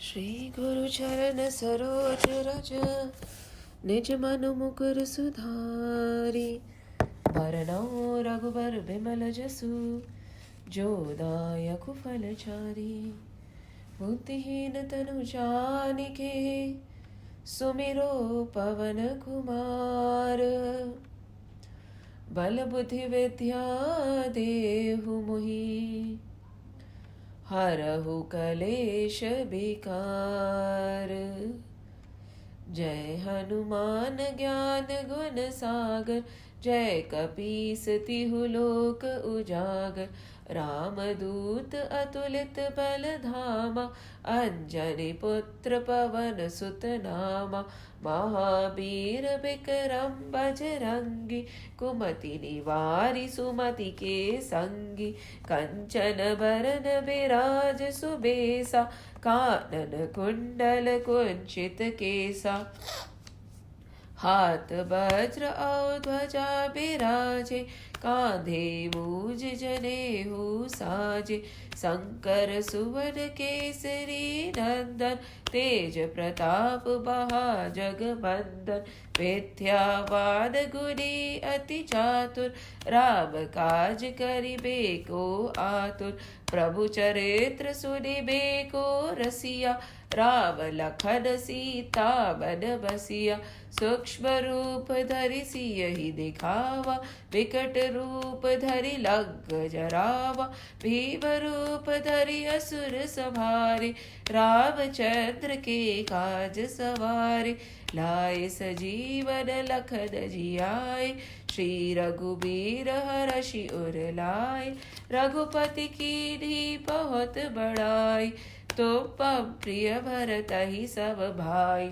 श्री गुरु चरण सरोज रज निज मनु मुकुर सुधारी। बरनउँ रघुबर बिमल जसु जो दायक फल चारि। बुद्धिहीन तनु जानिके सुमिरो पवन कुमार। बल बुद्धि विद्या देहु मोहि हरहु कलेश विकार। जय हनुमान ज्ञान गुण सागर जय कपीस तिहु लोक उजागर। रामदूत अतुलित बल धामा अंजनी पुत्र पवन सुत नामा। महावीर विक्रम बजरंगी कुमति निवारि सुमति के संगी। कंचन बरन विराज सुबेसा कानन कुंडल कुंचित केसा। हाथ वज्र और ध्वजा बिराजे कांधे मूज जनेऊ साजे। शंकर सुवन केसरी नंदन तेज प्रताप महाजगवंदन। विद्यावान गुणी अति चातुर राम काज करिबे को आतुर। प्रभु चरित्र सुनिबे को रसिया राम लखन सीता मन बसिया। सूक्ष्म रूप धरि सियहि दिखावा विकट रूप धरि लंक जरावा। भीम रूप धरि असुर संहारे रामचंद्र के काज सवारे। लाए सजीवन लखन जियाए श्री रघुबीर हरषि उर लाए। रघुपति कीन्ही बहुत बड़ाई तुम मम प्रिय भरतहि सब भाई।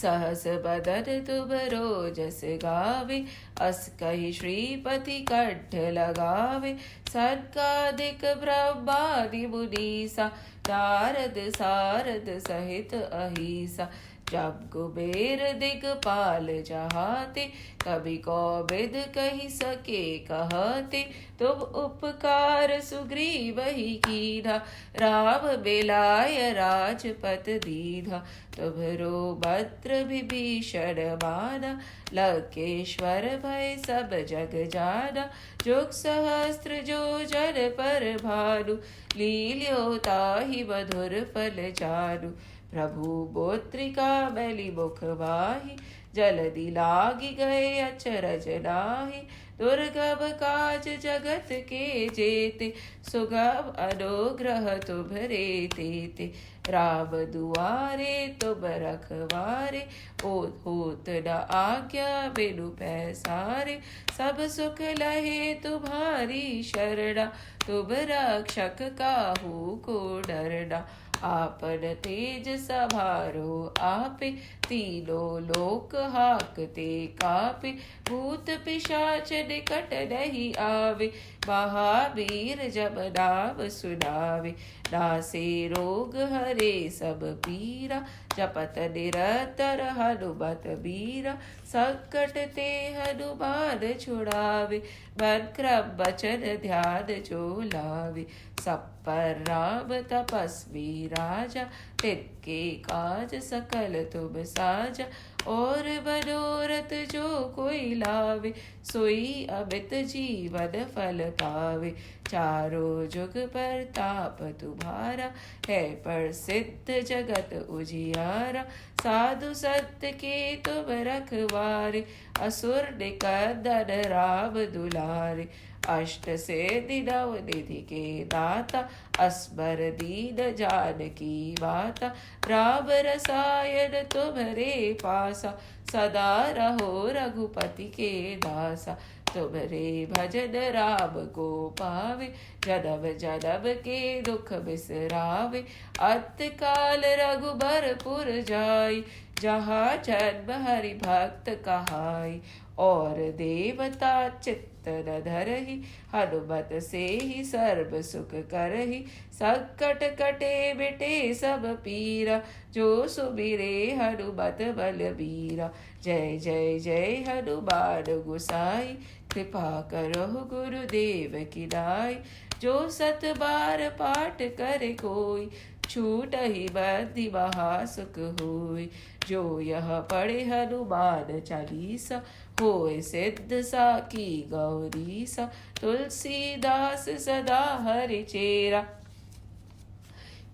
सहस बदन तुम रोजस गावे अस कहि श्रीपति कंठ लगावे। सनकादिक ब्रह्मादि मुनीसा नारद सारद सहित अहिसा। जब कुबेर दिगपाल जहाते कभी कौबिद कहि सके कहते। तुम उपकार सुग्रीवहि कीन्हा राम मिलाय राजपत दीन्हा। तुम्हरो मंत्र विभीषण माना लंकेश्वर भय सब जग जाना। जुग सहस्त्र जो जन पर भानु लील्यो ताहि मधुर फल जानू। प्रभु मुद्रिका मैली मुख बाहि जलधि लागी गए अचरज नाहि। दुर्गम काज जगत के जेते सुगम अनुग्रह तुम्हरे तेते। राम दुआरे तुम रखवारे होत न आज्ञा बिनु पैसारे। सब सुख लहे तुम्हारी शरणा तुम रक्षक काहू को डरना। आपन तेज सभारो आपे तीनों लोक हाकते कापे। भूत पिशाच निकट नहीं आवे महावीर जब नाम सुनावे। नासे रोग हरे सब पीरा जपत निरंतर हनुमत बीरा। संकट ते हनुमान छुड़ावे मन क्रम वचन ध्यान जो लावे। सब पर राम तपस्वी राजा तिनके काज सकल तुम साजा। और मनोरथ जो कोई लावे सोई अमित जीवन फल पावे। चारों जुग पर ताप तुम्हारा है प्रसिद्ध जगत उजियारा। साधु संत के तुम रखवारे असुर निकंदन राम दुलारे। अष्ट सिद्धि नव निधि के दाता अस्मर दीन जानकी माता। राम रसायन तुम्हरे पासा सदा रहो रघुपति के दासा। तुम्हरे भजन राम को पावे जन्म जन्म के दुख बिसरावे। अंत काल रघुबरपुर जाई जहाँ जन्म हरि भक्त कहाई। और देवता चित्त न धरहि हनुमत से ही सर्व सुख करहि। संकट कटे मिटे सब पीरा जो सुमिरे हनुमत बलबीरा। जय जय जय हनुमान गोसाई कृपा करो गुरुदेव की नाई। जो सत बार पाठ करे कोई छूट ही बद्धि महा सुख हुई। जो यह पढ़े हनुमान चालीसा, होए सिद्ध साकी गौरीसा। तुलसीदास सदा हरि चेरा,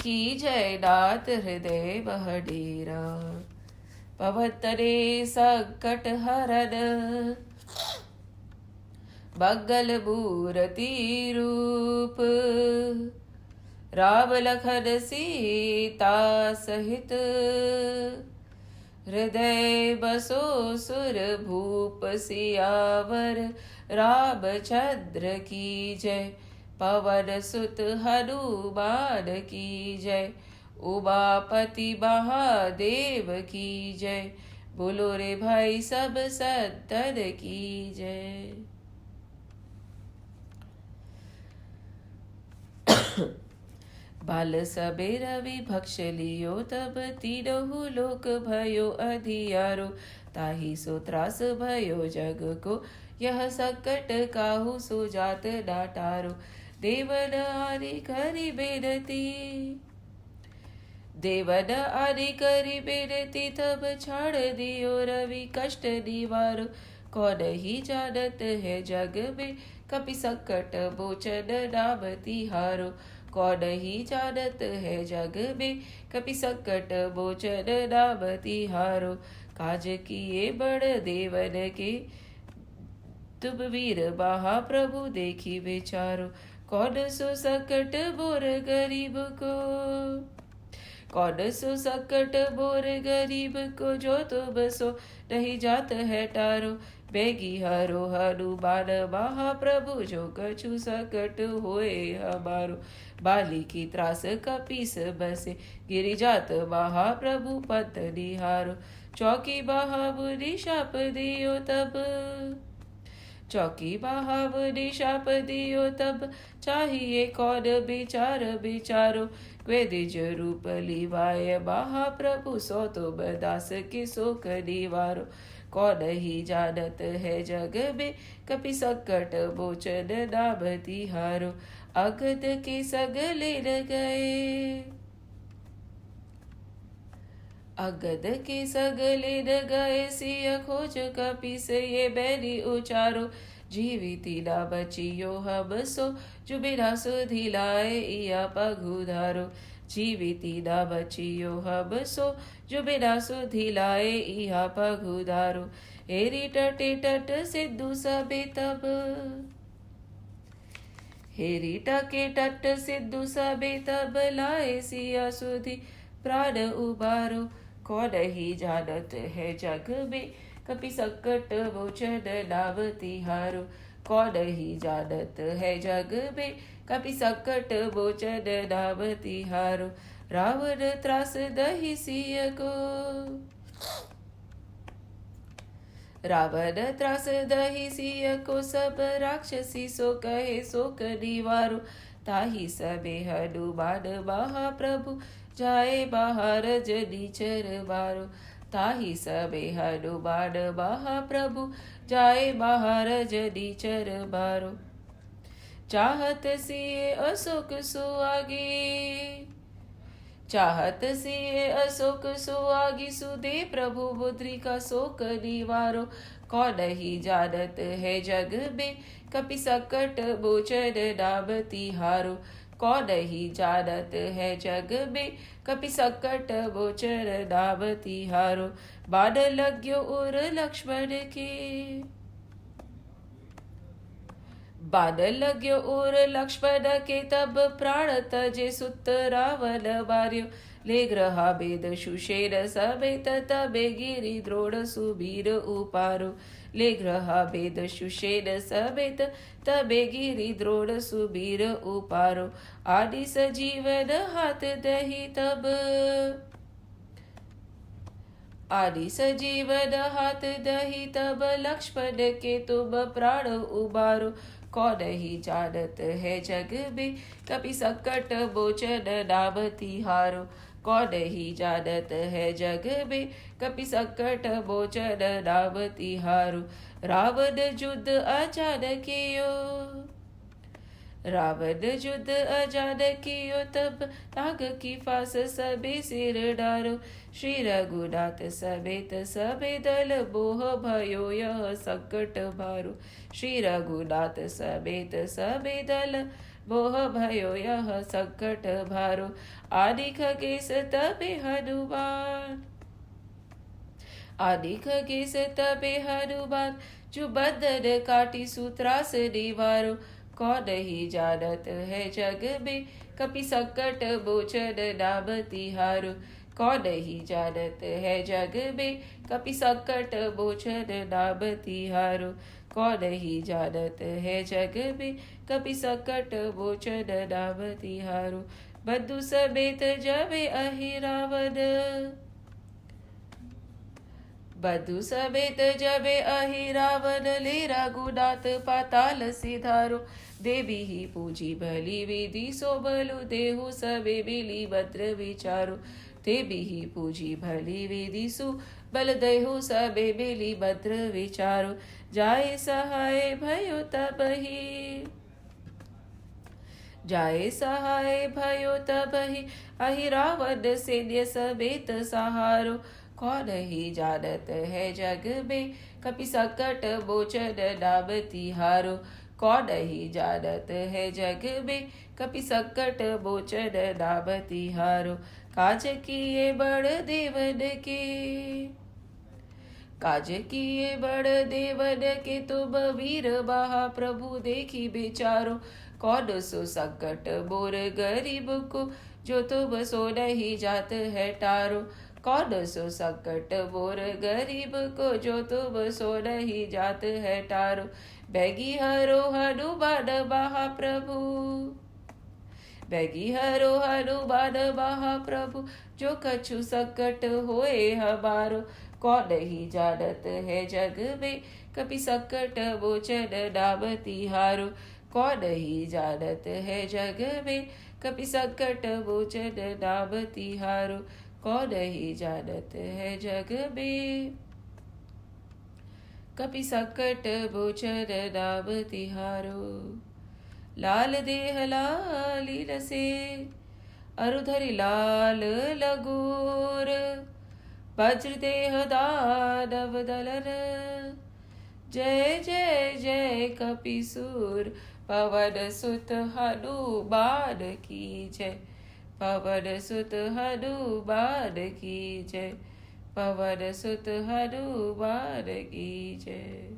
की जय नाथ हृदय बह डेरा। पवन तनय संकट हरन, मंगल मूरति रूप। राम लखन सीता सहित, हृदय बसो सुर भूप। सियावर रामचंद्र की जय, पवन सुत हनुमान की जय। उमापति महादेव की जय, बोलो रे भाई सब संतन की जय। बाल सबे रवि भक्ष लियो, तब तीनहु लोक भयो अधियारो। ताहि सो त्रास भयो जग को, यह संकट काहू सो जात डाटारो। देवन आदि करि बेनती, देवन आदि करि बेनती, तब छाड़ दियो रवि कष्ट निवारो। कौन ही जानत है जग में, कपि संकट मोचन नाम तिहारो। कौन ही जानत है जग में, कपि संकट मोचन नाम तिहारो। काज किए बड़ देवन के, तुम वीर महाप्रभु देखी विचारो। कौन सो संकट बोर गरीब को, कौन सो संकट बोर गरीब को। जो तुम सो नहीं जात है टारो। बेगी हरो हनुमान महाप्रभु, जो कछु संकट होए हमारो। बाली की त्रास कपीस बसे, गिरि जात महाप्रभु पत निहारो। चौकी महामुनि शाप दियो तब, चौकी महामुनि शाप दियो तब। चाहिए कौन विचार विचारो। वे द्विज रूप लिवाय महाप्रभु, सो तुम दास की शोक निवारो। कौन ही जानत है जग में, कपि संकट मोचन नाम तिहारो। अगध के सगले न गए, अगध के सगले न गए। सिय खोज कपीस ये बैरी उचारो। जीविती ना बचियो हम सो, जो बिना सुधि लाए इया पगुधारो। जीविती ना बचियो हम सो, जो बिना सुधि लाए इहा पगुधारो। हेरी टटे टट सिद्धू सबे तब, हेरी टके टट सिद्धू सबे तब। लाए सिया सुधि प्राण उबारो। कौन ही जानत है जग में, कपि संकट मोचन नाम तिहारो। कौन ही जानत है जग में, कपि संकट मोचन नाम तिहारो। रावण त्रास दहि सिय को, रावण त्रास दहि सिय को। सब राक्षसी सो कहे शोक निवारो। ताहि सबे हनुमान महाप्रभु, जाए बाहर जनिचर बारो। ताहि सबे हनुमान महाप्रभु, जाए बाहर जनिचर बारो। चाहत सिए अशोक सुआगे, चाहत सिए अशोक सुआगी। सुदे प्रभु मुद्रिका शोक निवारो। कौन ही जानत है जग में, कपि संकट मोचन नाम तिहारो। कौन ही जानत है जग में, कपि संकट मोचन नाम तिहारो। बाण लग्यो उर लक्ष्मण के, बाण लग्यो उर लक्ष्मण के। तब प्राण तजे सुत रावण मार्यो। ले ग्रहा भेद सुषेण समेत, तबे गिरि द्रोण सुबीर उपारो। ले ग्रहा भेद सुषेण समेत, तबे गिरि द्रोण सुबीर उपारो। आदि सजीवन हाथ दही तब, आदि सजीवन हाथ दही तब। लक्ष्मण के तुम प्राण उबारो। कौन ही जानत है जग में, कपि संकट मोचन नाम तिहारो। कौन ही जानत है जग में, कपि संकट मोचन नाम तिहारो। रावण युद्ध अचानकियो, रावण युद्ध अजान कियो तब नाग की फांस सबे सिर डारो। श्री रघुनाथ समेत सबे दल मोह भयो यह संकट भारो। श्री रघुनाथ समेत सबे दल मोह भयो यह संकट भारो। आदि खगेश तबे हनुमान आदि खगेश तबे हनुमान जो बंधन काटी सूत्रास निवारो। कौन ही जानत है जग में कपि संकट मोचन नाम तिहारो। कौन ही जानत है जग में कपि संकट मोचन नाम तिहारो। कौन ही जानत है जग में कपि संकट मोचन नाम तिहारो। बंधु समेत जबे अहि रावण बधु समेत जबे अहि रावण ले रघुनाथ पाताल सिधारो। देवी ही पूजी भली विधि सो बलु देहु सबे मिली भद्र विचारो। देवी ही पूजी भली विधि सु बल देहु सबे मिली भद्र विचारो। जाय सहाय भयो तबहि जाय सहाय भयो तबहि अहि रावण सैन्य समेत सहारो। कौन ही जानत है जग में कपि संकट मोचन नाम तिहारो। कौन ही जानत है जग में कपि संकट मोचन नाम तिहारो। काज किए बड़ देवन के काज किए बड़ देवन के तुम वीर महाप्रभु देखी बेचारो। कौन सो संकट मोर गरीब को जो तुम सो नहीं जात है टारो। कौन सो संकट मोर गरीब को जो तुम सो नहीं जात है टारो। बैगी हरो हनुमान महाप्रभु बैगी हरो हनुमान महाप्रभु जो कछु संकट होए हमारो। कौन ही जानत है जग में कपि संकट मोचन नाम तिहारो। कौन ही जानत है जग में कपि संकट मोचन नाम तिहारो। कौन ही जानत है जग में कपि संकट मोचन नाम तिहारो। लाल देह लाली रसे अरुधरि लाल लगोर। वज्र देह दानव दलर जय जय जय कपिसूर। पवन सुत हनुमान की जय पवन सुत हनुमान की जय पवन सुत हनुमान की जय।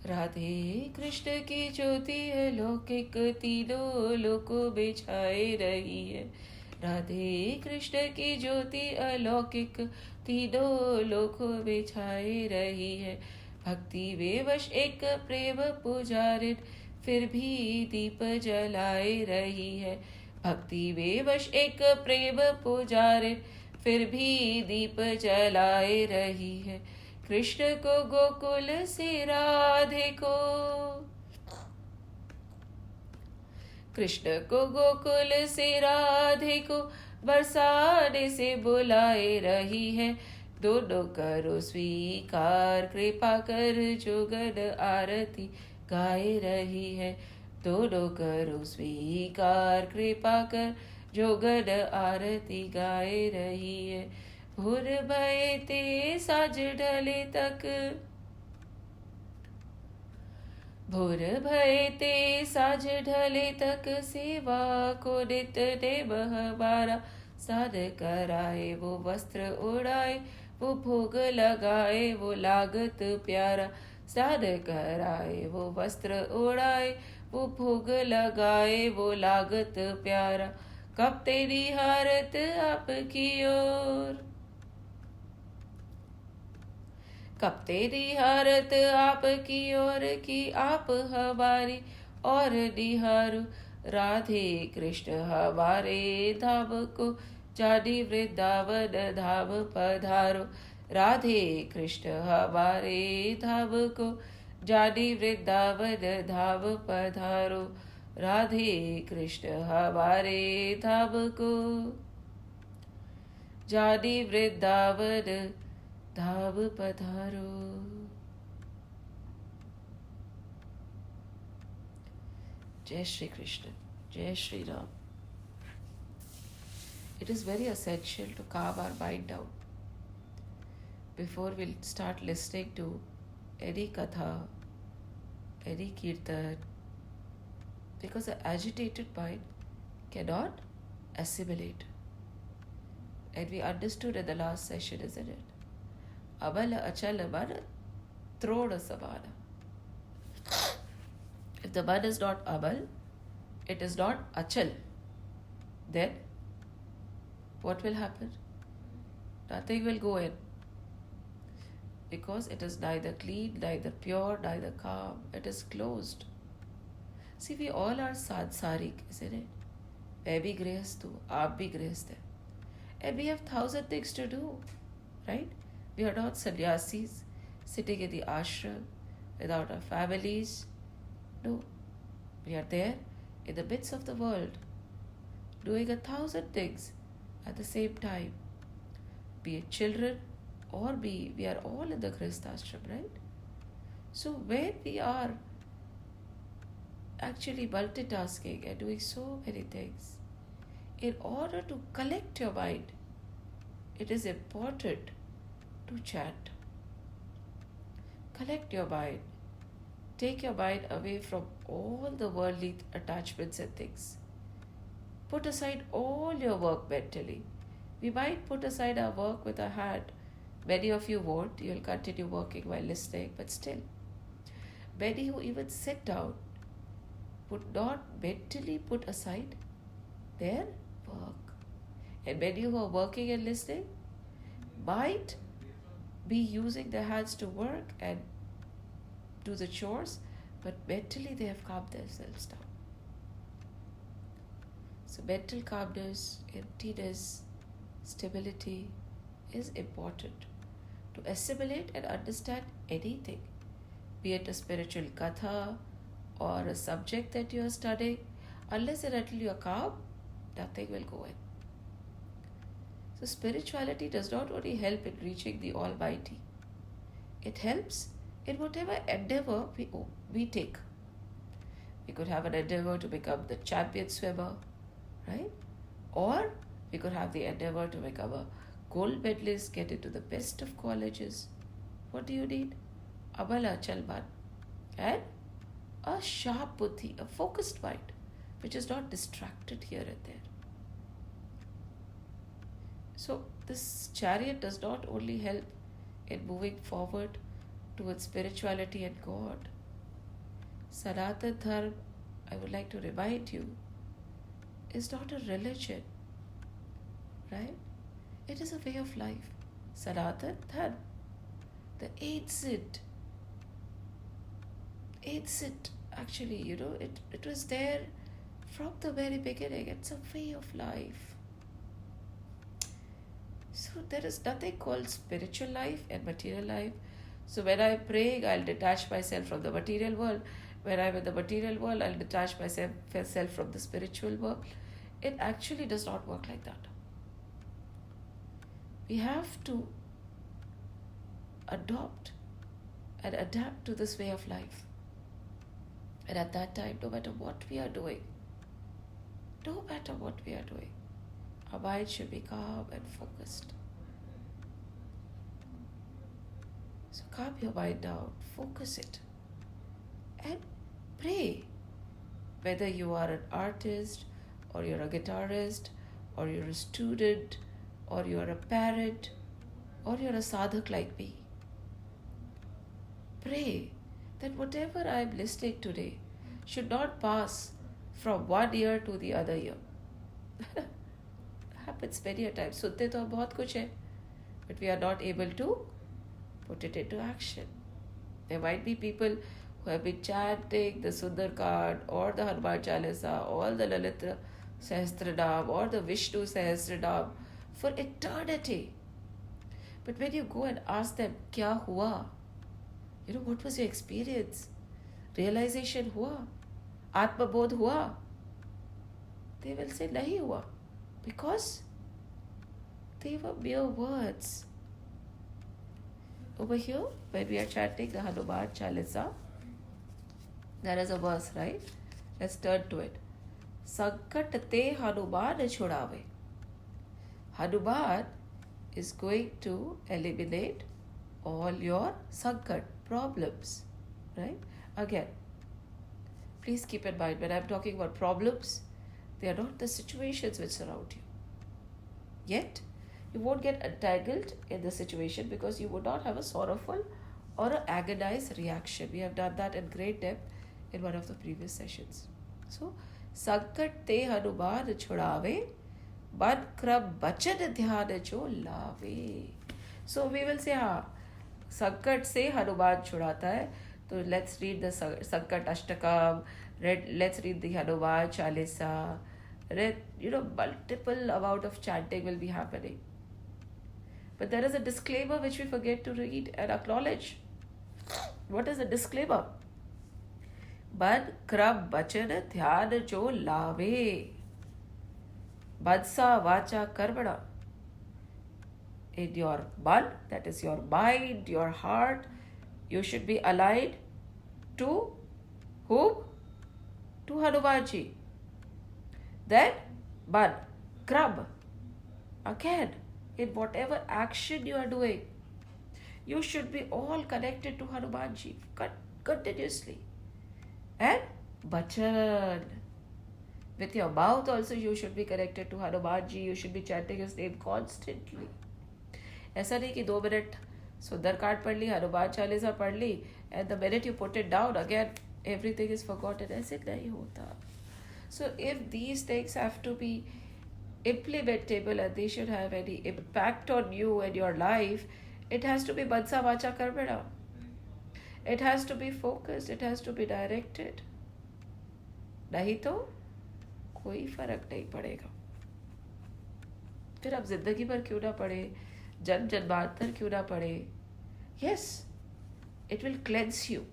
राधे कृष्ण की ज्योति अलौकिक तीनों लोकों में छाए रही है। राधे कृष्ण की ज्योति अलौकिक तीनों लोकों में छाए रही है। भक्ति विवश एक प्रेम पुजारिन फिर भी दीप जलाए रही है। भक्ति विवश एक प्रेम पुजारिन फिर भी दीप जलाए रही है। कृष्ण को गोकुल से राधे को कृष्ण को गोकुल से राधे को बरसाने से बुलाए रही है। दोनों करो स्वीकार कृपा कर जुगन आरती गाए रही है। दोनों करो स्वीकार कृपा कर जुगन आरती गाए रही है। भोर भये ते साज ढले तक भोर भये ते साज ढले तक सेवा को नित देव हमारा। साध कराए वो वस्त्र उड़ाए वो भोग लगाए वो लागत प्यारा। साध कराए वो वस्त्र उड़ाए वो भोग लगाए वो लागत प्यारा। कब तेरी हारत आपकी ओर कब तेरी हारत आपकी ओर की आप हमारी और निहारो। राधे कृष्ण हमारे धाम को जानी वृंदावन धाम पधारो। राधे कृष्ण हमारे धाम को जानी वृंदावन धाम पधारो। राधे कृष्ण हमारे धाम को जानी वृंदावन धाम पधारो। Jai Shri Krishna. Jai Shri Ram. It is very essential to calm our mind down before we'll start listening to any katha, any kirtan, because an agitated mind cannot assimilate. And we understood in the last session, isn't it? Abala achala mana, troda samana. If the man is not abal, it is not achal, then what will happen? Nothing will go in. Because it is neither clean, neither pure, neither calm. It is closed. See, we all are sansarik, isn't it? मैं भी गृहस्थ हूँ, आप भी गृहस्थ हैं. And we have 1,000 things to do, right? We are not sannyasis sitting in the ashram without our families. No, we are there in the midst of the world doing 1,000 things at the same time. Be it children or we are all in the grihastha ashram, right? So when we are actually multitasking and doing so many things, in order to collect your mind, it is important to chant. Collect your mind. Take your mind away from all the worldly attachments and things. Put aside all your work mentally. We might put aside our work with our hand. Many of you won't. You'll continue working while listening, but still. Many who even sit down would not mentally put aside their work. And many who are working and listening might be using their hands to work and do the chores, but mentally they have calmed themselves down. So mental calmness, emptiness, stability is important to assimilate and understand anything, be it a spiritual katha or a subject that you are studying. Unless and until you are calm, nothing will go in. So spirituality does not only help in reaching the Almighty, it helps in whatever endeavor we take. We could have an endeavor to become the champion swimmer, right? Or we could have the endeavor to become a gold medalist, get into the best of colleges. What do you need? Abala chalban and a sharp buddhi, a focused mind, which is not distracted here and there. So this chariot does not only help in moving forward towards spirituality and God. Sanatana Dharma, I would like to remind you, is not a religion, right? It is a way of life. Sanatana Dharma, the ancient, actually, it was there from the very beginning. It's a way of life. So there is nothing called spiritual life and material life. So when I'm praying, I'll detach myself from the material world. When I'm in the material world, I'll detach myself from the spiritual world. It actually does not work like that. We have to adopt and adapt to this way of life. And at that time, no matter what we are doing, our mind should be calm and focused. So calm your mind down, focus it, and pray. Whether you are an artist, or you're a guitarist, or you're a student, or you're a parent, or you're a sadhak like me, pray that whatever I'm listening today should not pass from one ear to the other ear. Happens many a time. Sunte to bahut kuch hai, but we are not able to put it into action. There might be people who have been chanting the Sundarkand or the Hanuman Chalisa or the Lalita Sahasranam or the Vishnu Sahasranam for eternity. But when you go and ask them, kya hua? What was your experience? Realization hua? Atma bodh hua? They will say, nahi hua. Because they were mere words. Over here, when we are chanting the Hanuman Chalisa, there is a verse, right? Let's turn to it. Sankat te Hanuman chudave. Hanuman is going to eliminate all your sankat, problems. Right? Again, please keep in mind when I'm talking about problems, they are not the situations which surround you. Yet, you won't get entangled in the situation because you would not have a sorrowful or an agonized reaction. We have done that in great depth in one of the previous sessions. So, Sankat te Hanuman chudave, man kram bachan dhyan jo lave. So, we will say, Sankat se Hanuman chudata hai. So, let's read the Sankat Ashtakam, let's read the Hanuman Chalisa. Multiple amount of chanting will be happening. But there is a disclaimer which we forget to read and acknowledge. What is the disclaimer? Man kram bachan dhyan jo lave. Mansa vacha karmana. In your man, that is your mind, your heart, you should be aligned to whom? To Hanumanji. Then, man, kram. Again, in whatever action you are doing, you should be all connected to Hanumanji continuously. And bachan. With your mouth also you should be connected to Hanumanji. You should be chanting his name constantly. ऐसा नहीं कि 2 minute Sundarkand पढ़ ली, हनुमान चालीसा पढ़ ली, and the minute you put it down again everything is forgotten. ऐसे नहीं होता. So if these things have to be implementable and they should have any impact on you and your life, it has to be mansa vacha karmana. It has to be focused, it has to be directed. नहीं तो कोई फर्क नहीं पड़ेगा. फिर अब जिंदगी भर क्यों ना पड़े, जन्म जन्मांतर क्यों ना पड़े. Yes, it will cleanse you.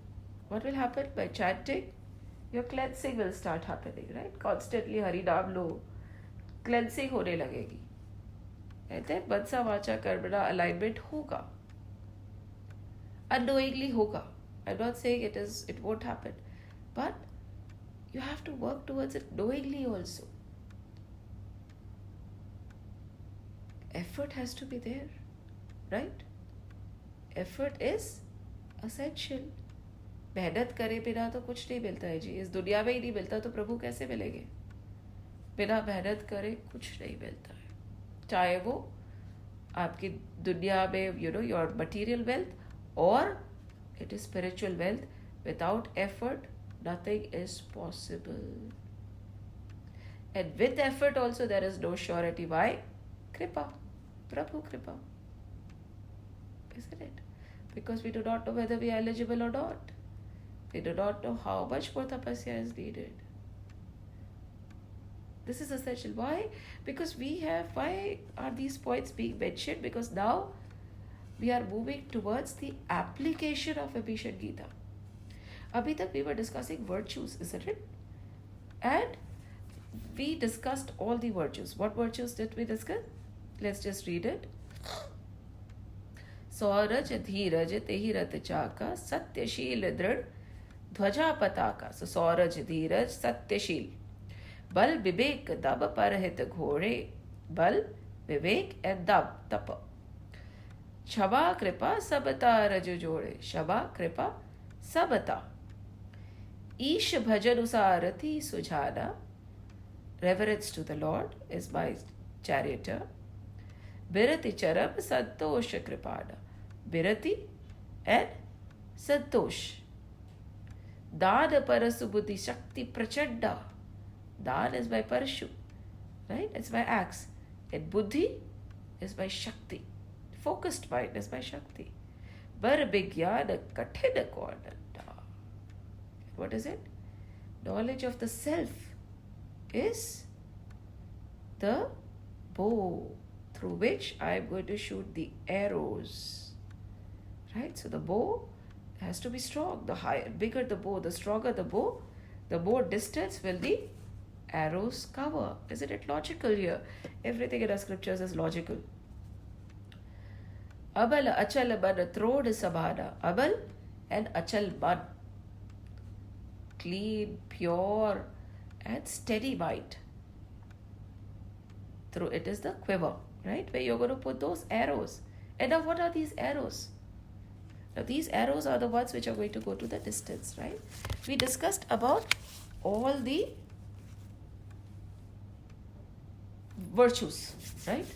What will happen? By chanting, your cleansing will start happening, right? Constantly Hari Naam lo, cleansing होने लगेगी. And then मनसा वाचा कर्मणा alignment होगा. Unknowingly होगा. I'm not saying it won't happen. But you have to work towards it knowingly also. Effort has to be there, right? Effort is essential. मेहनत करे बिना तो कुछ नहीं मिलता है जी. इस दुनिया में ही नहीं मिलता तो प्रभु कैसे मिलेंगे. बिना मेहनत करे कुछ नहीं मिलता है. चाहे वो आपकी दुनिया में your material wealth or it is spiritual wealth. Without effort nothing is possible. And with effort also there is no surety. Why? Kripa. Prabhu Kripa. Isn't it? Because we do not know whether we are eligible or not. We do not know how much more tapasya is needed. This is essential. Why? Because why are these points being mentioned? Because now we are moving towards the application of Vibhishan Gita. Abhi tak we were discussing virtues, isn't it? And we discussed all the virtues. What virtues did we discuss? Let's just read it. Sauraj dhiraj tehi rat chaka satyashil drid dhwaja pataka. So Sauraj dhiraj satyashil. Bal vivek dab parahit ghore. Bal vivek and dab tapa. Shaba kripa sabata raju jode. Shaba kripa sabata. Ish bhajan usarati sujhana. Reverence to the Lord is my charioteer. Birati charam santosh kripada. Birati and santosh. Dana parasubuddhi shakti prachanda. Dan is my parashu, right? It's my axe. And buddhi is my shakti. Focused mind is my shakti. Bar vigyana kathina konanda. What is it? Knowledge of the self is the bow through which I am going to shoot the arrows. Right? So the bow has to be strong. The higher, bigger the bow, the stronger the bow, the more distance will the arrows cover. Isn't it logical here? Everything in our scriptures is logical. Abal achal man throd sabhana. Abal and achal man. clean, pure, and steady mind. Through it is the quiver, right? Where you're going to put those arrows. And now what are these arrows? Now these arrows are the ones which are going to go to the distance, right? We discussed about all the virtues, right?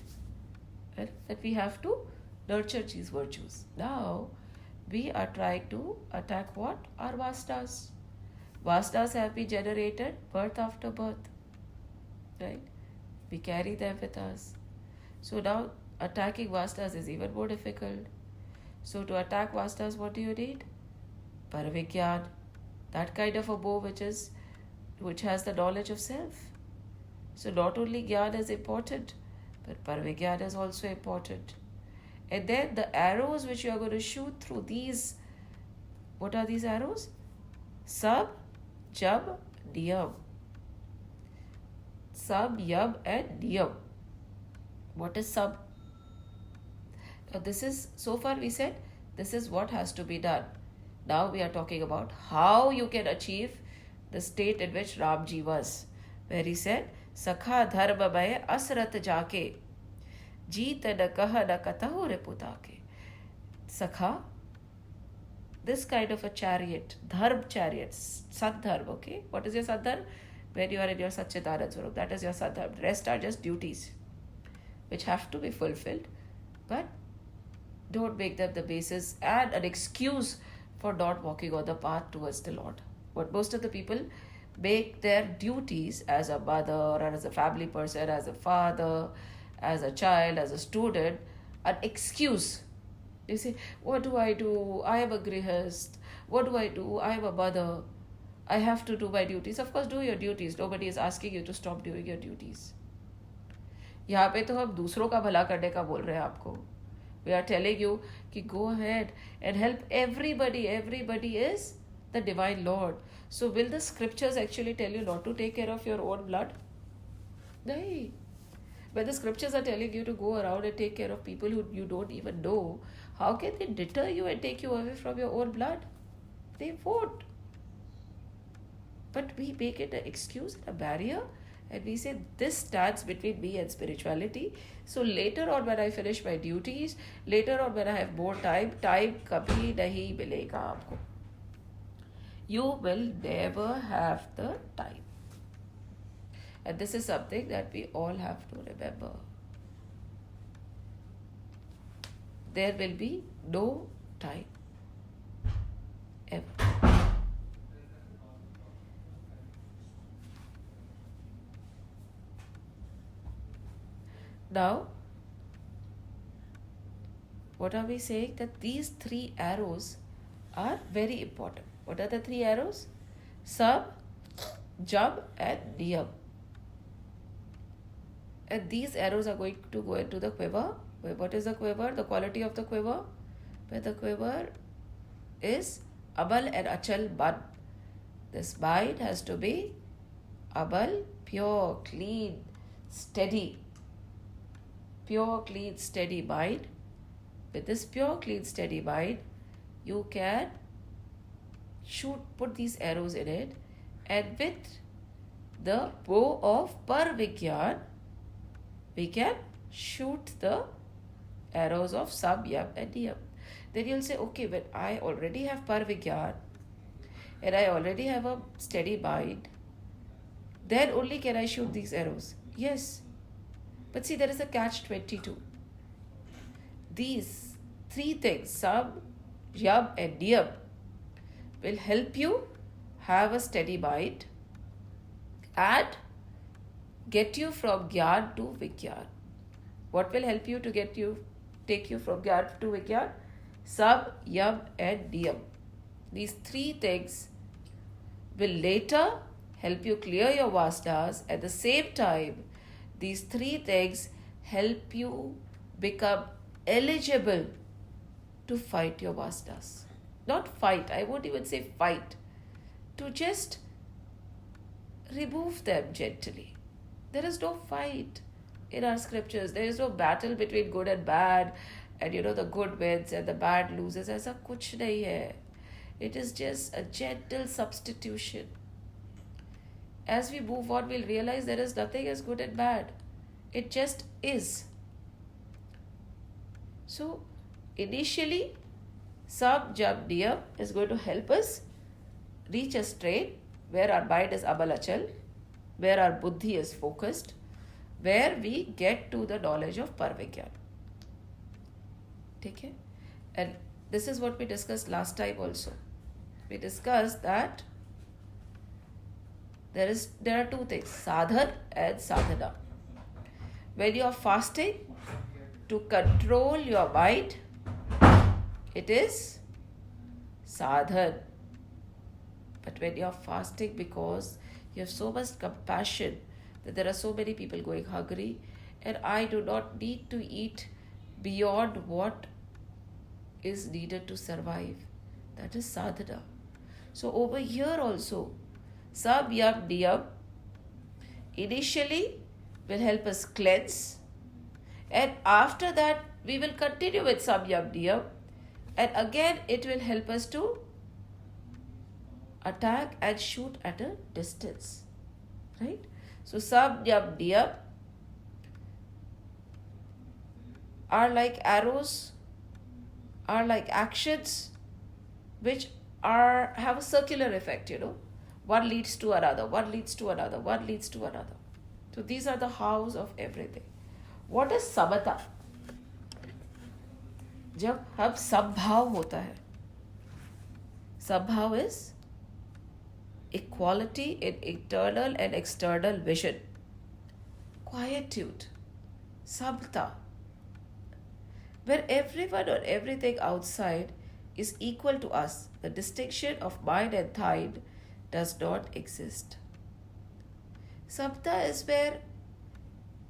That we have to nurture these virtues. Now we are trying to attack what? Our vastas. Vastas have been generated birth after birth, right? We carry them with us. So now attacking vastas is even more difficult. So to attack vastas, what do you need? Paravigyan, that kind of a bow which has the knowledge of self. So not only Gyan is important, but Paravigyan is also important. And then the arrows which you are going to shoot through these, what are these arrows? Sab, Jab, Niyam. Sab, Yam and Niyam. What is Sab? Now this is, so far we said, this is what has to be done. Now we are talking about how you can achieve the state in which Ramji was. Where he said, Sakha dharma bhaya asrat jaake, jeet na kaha na katahu reputake. Sakha, this kind of a chariot, dharma chariot, sadharma, okay? What is your sadharma? When you are in your Satchitanand Swarup, that is your sadharma. Rest are just duties which have to be fulfilled, but don't make them the basis and an excuse for not walking on the path towards the Lord. But most of the people make their duties as a mother or as a family person, as a father, as a child, as a student, an excuse. You say, what do? I am a grihast. What do? I am a mother. I have to do my duties. Of course, do your duties. Nobody is asking you to stop doing your duties. यहाँ पे तो हम दूसरों का भला करने का बोल रहे हैं आपको. We are telling you कि go ahead and help everybody. Everybody is the divine Lord. So will the scriptures actually tell you not to take care of your own blood? No. When the scriptures are telling you to go around and take care of people who you don't even know, how can they deter you and take you away from your own blood? They won't. But we make it an excuse and a barrier, and we say this stands between me and spirituality. So later on when I finish my duties, later on when I have more time kabhi nahi milega aapko. You will never have the time. And this is something that we all have to remember. There will be no time. Ever. Now, what are we saying? That these three arrows are very important. What are the three arrows? Sab, Jab and Niyam. And these arrows are going to go into the quiver. What is the quiver? The quality of the quiver? Where the quiver is Abal and Achal Ban. This mind has to be Abal, pure, clean, steady. Pure, clean, steady mind. With this pure, clean, steady mind, you can put these arrows in it, and with the bow of Parvigyan, we can shoot the arrows of Sab, Yam and Niyam. Then you'll say, okay, when I already have Parvigyan and I already have a steady mind, then only can I shoot these arrows. Yes. But see, there is a catch-22. These three things, Sab, Yam and Niyam, will help you have a steady mind and get you from Gyan to Vigyan. What will help you to take you from Gyan to Vigyan? Sab, Yam and Niyam. These three things will later help you clear your vasanas. At the same time, these three things help you become eligible to fight your vasanas. Not fight, I won't even say fight. To just remove them gently. There is no fight in our scriptures. There is no battle between good and bad, and the good wins and the bad loses. Aisa kuch nahi hai. It is just a gentle substitution. as we move on, we'll realize there is nothing as good and bad. It just is. So, initially, Sab Jab Niyam is going to help us reach a state where our mind is abalachal, where our buddhi is focused, where we get to the knowledge of Parvigyan. Okay? And this is what we discussed last time also. We discussed that there are two things, sadhan and sadhana. When you are fasting, to control your mind, it is sadhan. But when you are fasting because you have so much compassion that there are so many people going hungry and I do not need to eat beyond what is needed to survive, that is sadhana. So over here also, Samyam Niyam initially will help us cleanse, and after that we will continue with Samyam Niyam, and again it will help us to attack and shoot at a distance. Right? So Samyam Niyam are like arrows, are like actions which have a circular effect, One leads to another, one leads to another, one leads to another. So these are the hows of everything. What is samata? जब हम समभाव होता है, समभाव is equality in internal and external vision, quietude, samta, where everyone or everything outside is equal to us. The distinction of mind and thine does not exist. Samta is where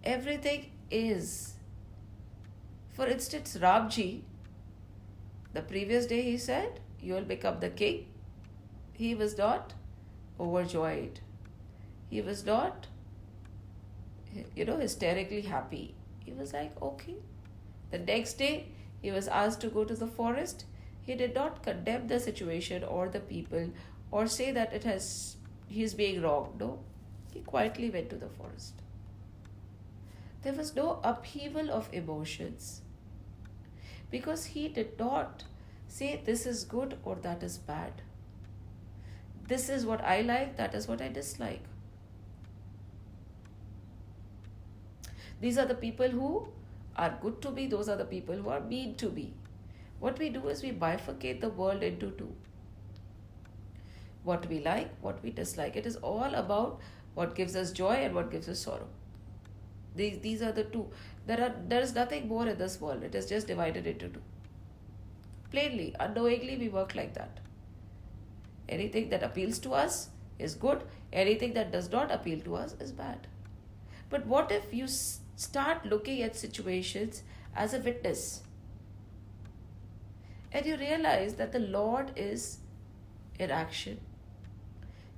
everything is. For instance, Ramji, the previous day he said, you will become the king. He was not overjoyed. He was not, hysterically happy. He was like, okay. The next day, he was asked to go to the forest. He did not condemn the situation or the people or say that he is being wrong. No, he quietly went to the forest. There was no upheaval of emotions because he did not say this is good or that is bad. This is what I like, that is what I dislike. These are the people who are good to me, those are the people who are mean to me. What we do is we bifurcate the world into two. What we like, what we dislike. It is all about what gives us joy and what gives us sorrow. These are the two. There is nothing more in this world. It is just divided into two. Plainly, unknowingly, we work like that. Anything that appeals to us is good. Anything that does not appeal to us is bad. But what if you start looking at situations as a witness and you realize that the Lord is in action?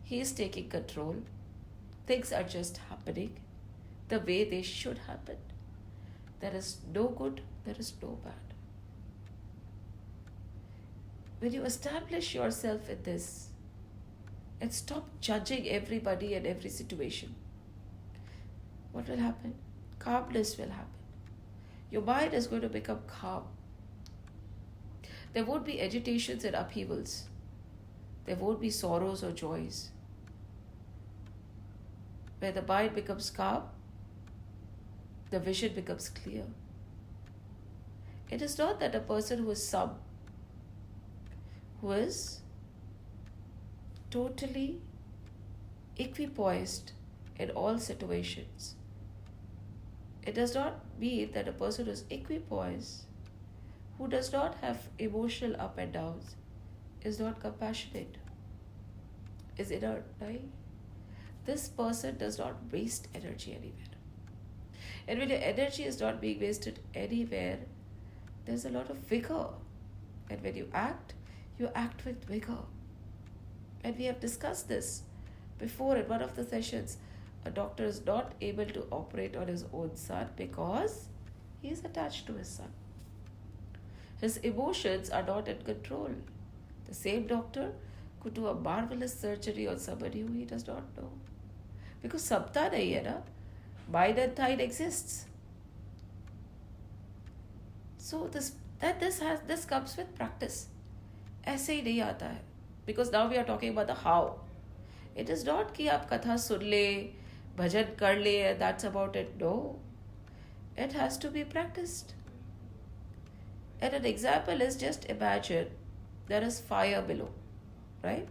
He is taking control. Things are just happening the way they should happen. There is no good, there is no bad. When you establish yourself in this and stop judging everybody and every situation, what will happen? Calmness will happen. Your mind is going to become calm. There won't be agitations and upheavals. There won't be sorrows or joys. Where the mind becomes calm, the vision becomes clear. It is not that a person who is who is totally equipoised in all situations. It does not mean that a person who is equipoised, who does not have emotional up and downs, is not compassionate, is inert, right? This person does not waste energy anywhere. And when your energy is not being wasted anywhere, there's a lot of vigor. And when you act with vigor. And we have discussed this before in one of the sessions. A doctor is not able to operate on his own son because he is attached to his son. His emotions are not in control. The same doctor could do a marvelous surgery on somebody who he does not know. Because sabta nahi hai na. Mind and thine exists. So this comes with practice. ऐसे ही नहीं आता है. Because now we are talking about the how. It is not कि आप कथा सुन ले, भजन कर ले, and that's about it. No. It has to be practiced. And an example is, just imagine there is fire below, right?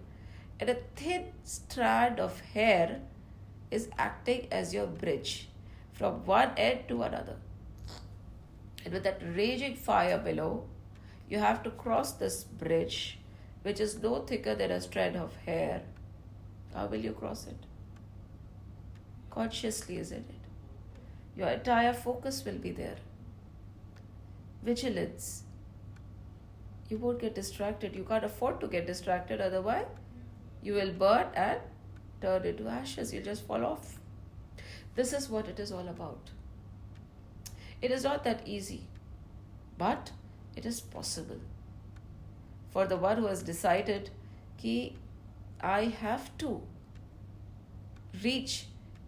And a thin strand of hair is acting as your bridge from one end to another. And with that raging fire below, you have to cross this bridge, which is no thicker than a strand of hair. How will you cross it? Consciously, isn't it? Your entire focus will be there. Vigilance. You won't get distracted. You can't afford to get distracted, otherwise you will burn and turn into ashes. You'll just fall off. This is what it is all about. It is not that easy, but it is possible. For the one who has decided that I have to reach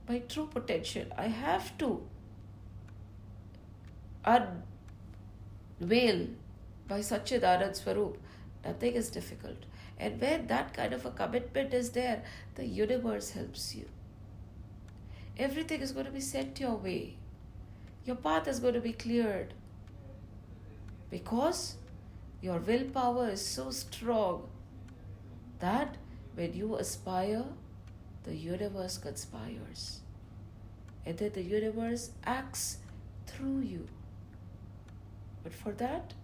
my true potential, I have to unveil by Satchidanand Swarup, nothing is difficult. And when that kind of a commitment is there, the universe helps you. Everything is going to be sent your way. Your path is going to be cleared. Because your willpower is so strong that when you aspire, the universe conspires. And then the universe acts through you. But for that,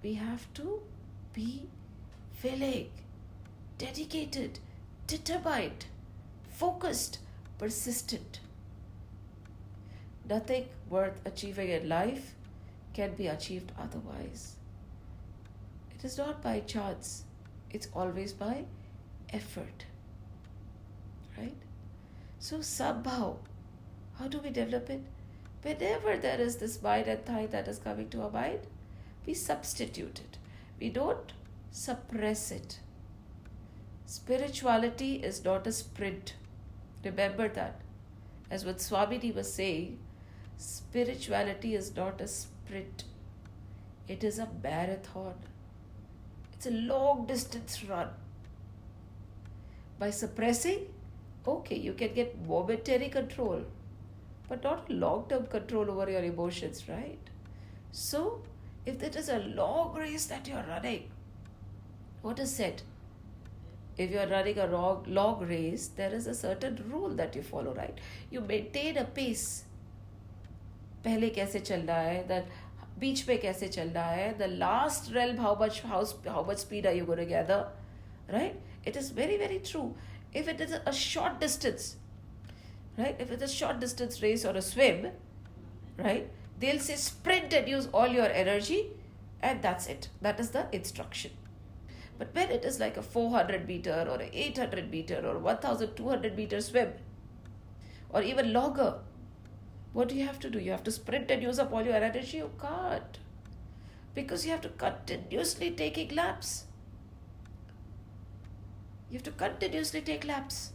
we have to be willing, dedicated, determined, focused, persistent. Nothing worth achieving in life can be achieved otherwise. It is not by chance. It's always by effort. Right? So somehow, how do we develop it? Whenever there is this mind and thigh that is coming to our mind, we substitute it. We don't suppress it. Spirituality is not a sprint. Remember that. As what Swamiji was saying, spirituality is not a sprint. It is a marathon. It's a long distance run. By suppressing, okay, you can get momentary control, but not long-term control over your emotions, right? So, if it is a long race that you're running, what is said? If you're running a long race, there is a certain rule that you follow, right? You maintain a pace. पहले कैसे चल रहा है, the बीच पे कैसे चल रहा है, the last realm, how much speed are you going to gather, right? It is very, very true. If it is a short distance, right? If it's a short distance race or a swim, right? They'll say sprint and use all your energy, and that's it. That is the instruction. But when it is like a 400 meter or an 800 meter or 1200 meter swim, or even longer, what do you have to do? You have to sprint and use up all your energy? You can't. Because you have to continuously taking laps. You have to continuously take laps.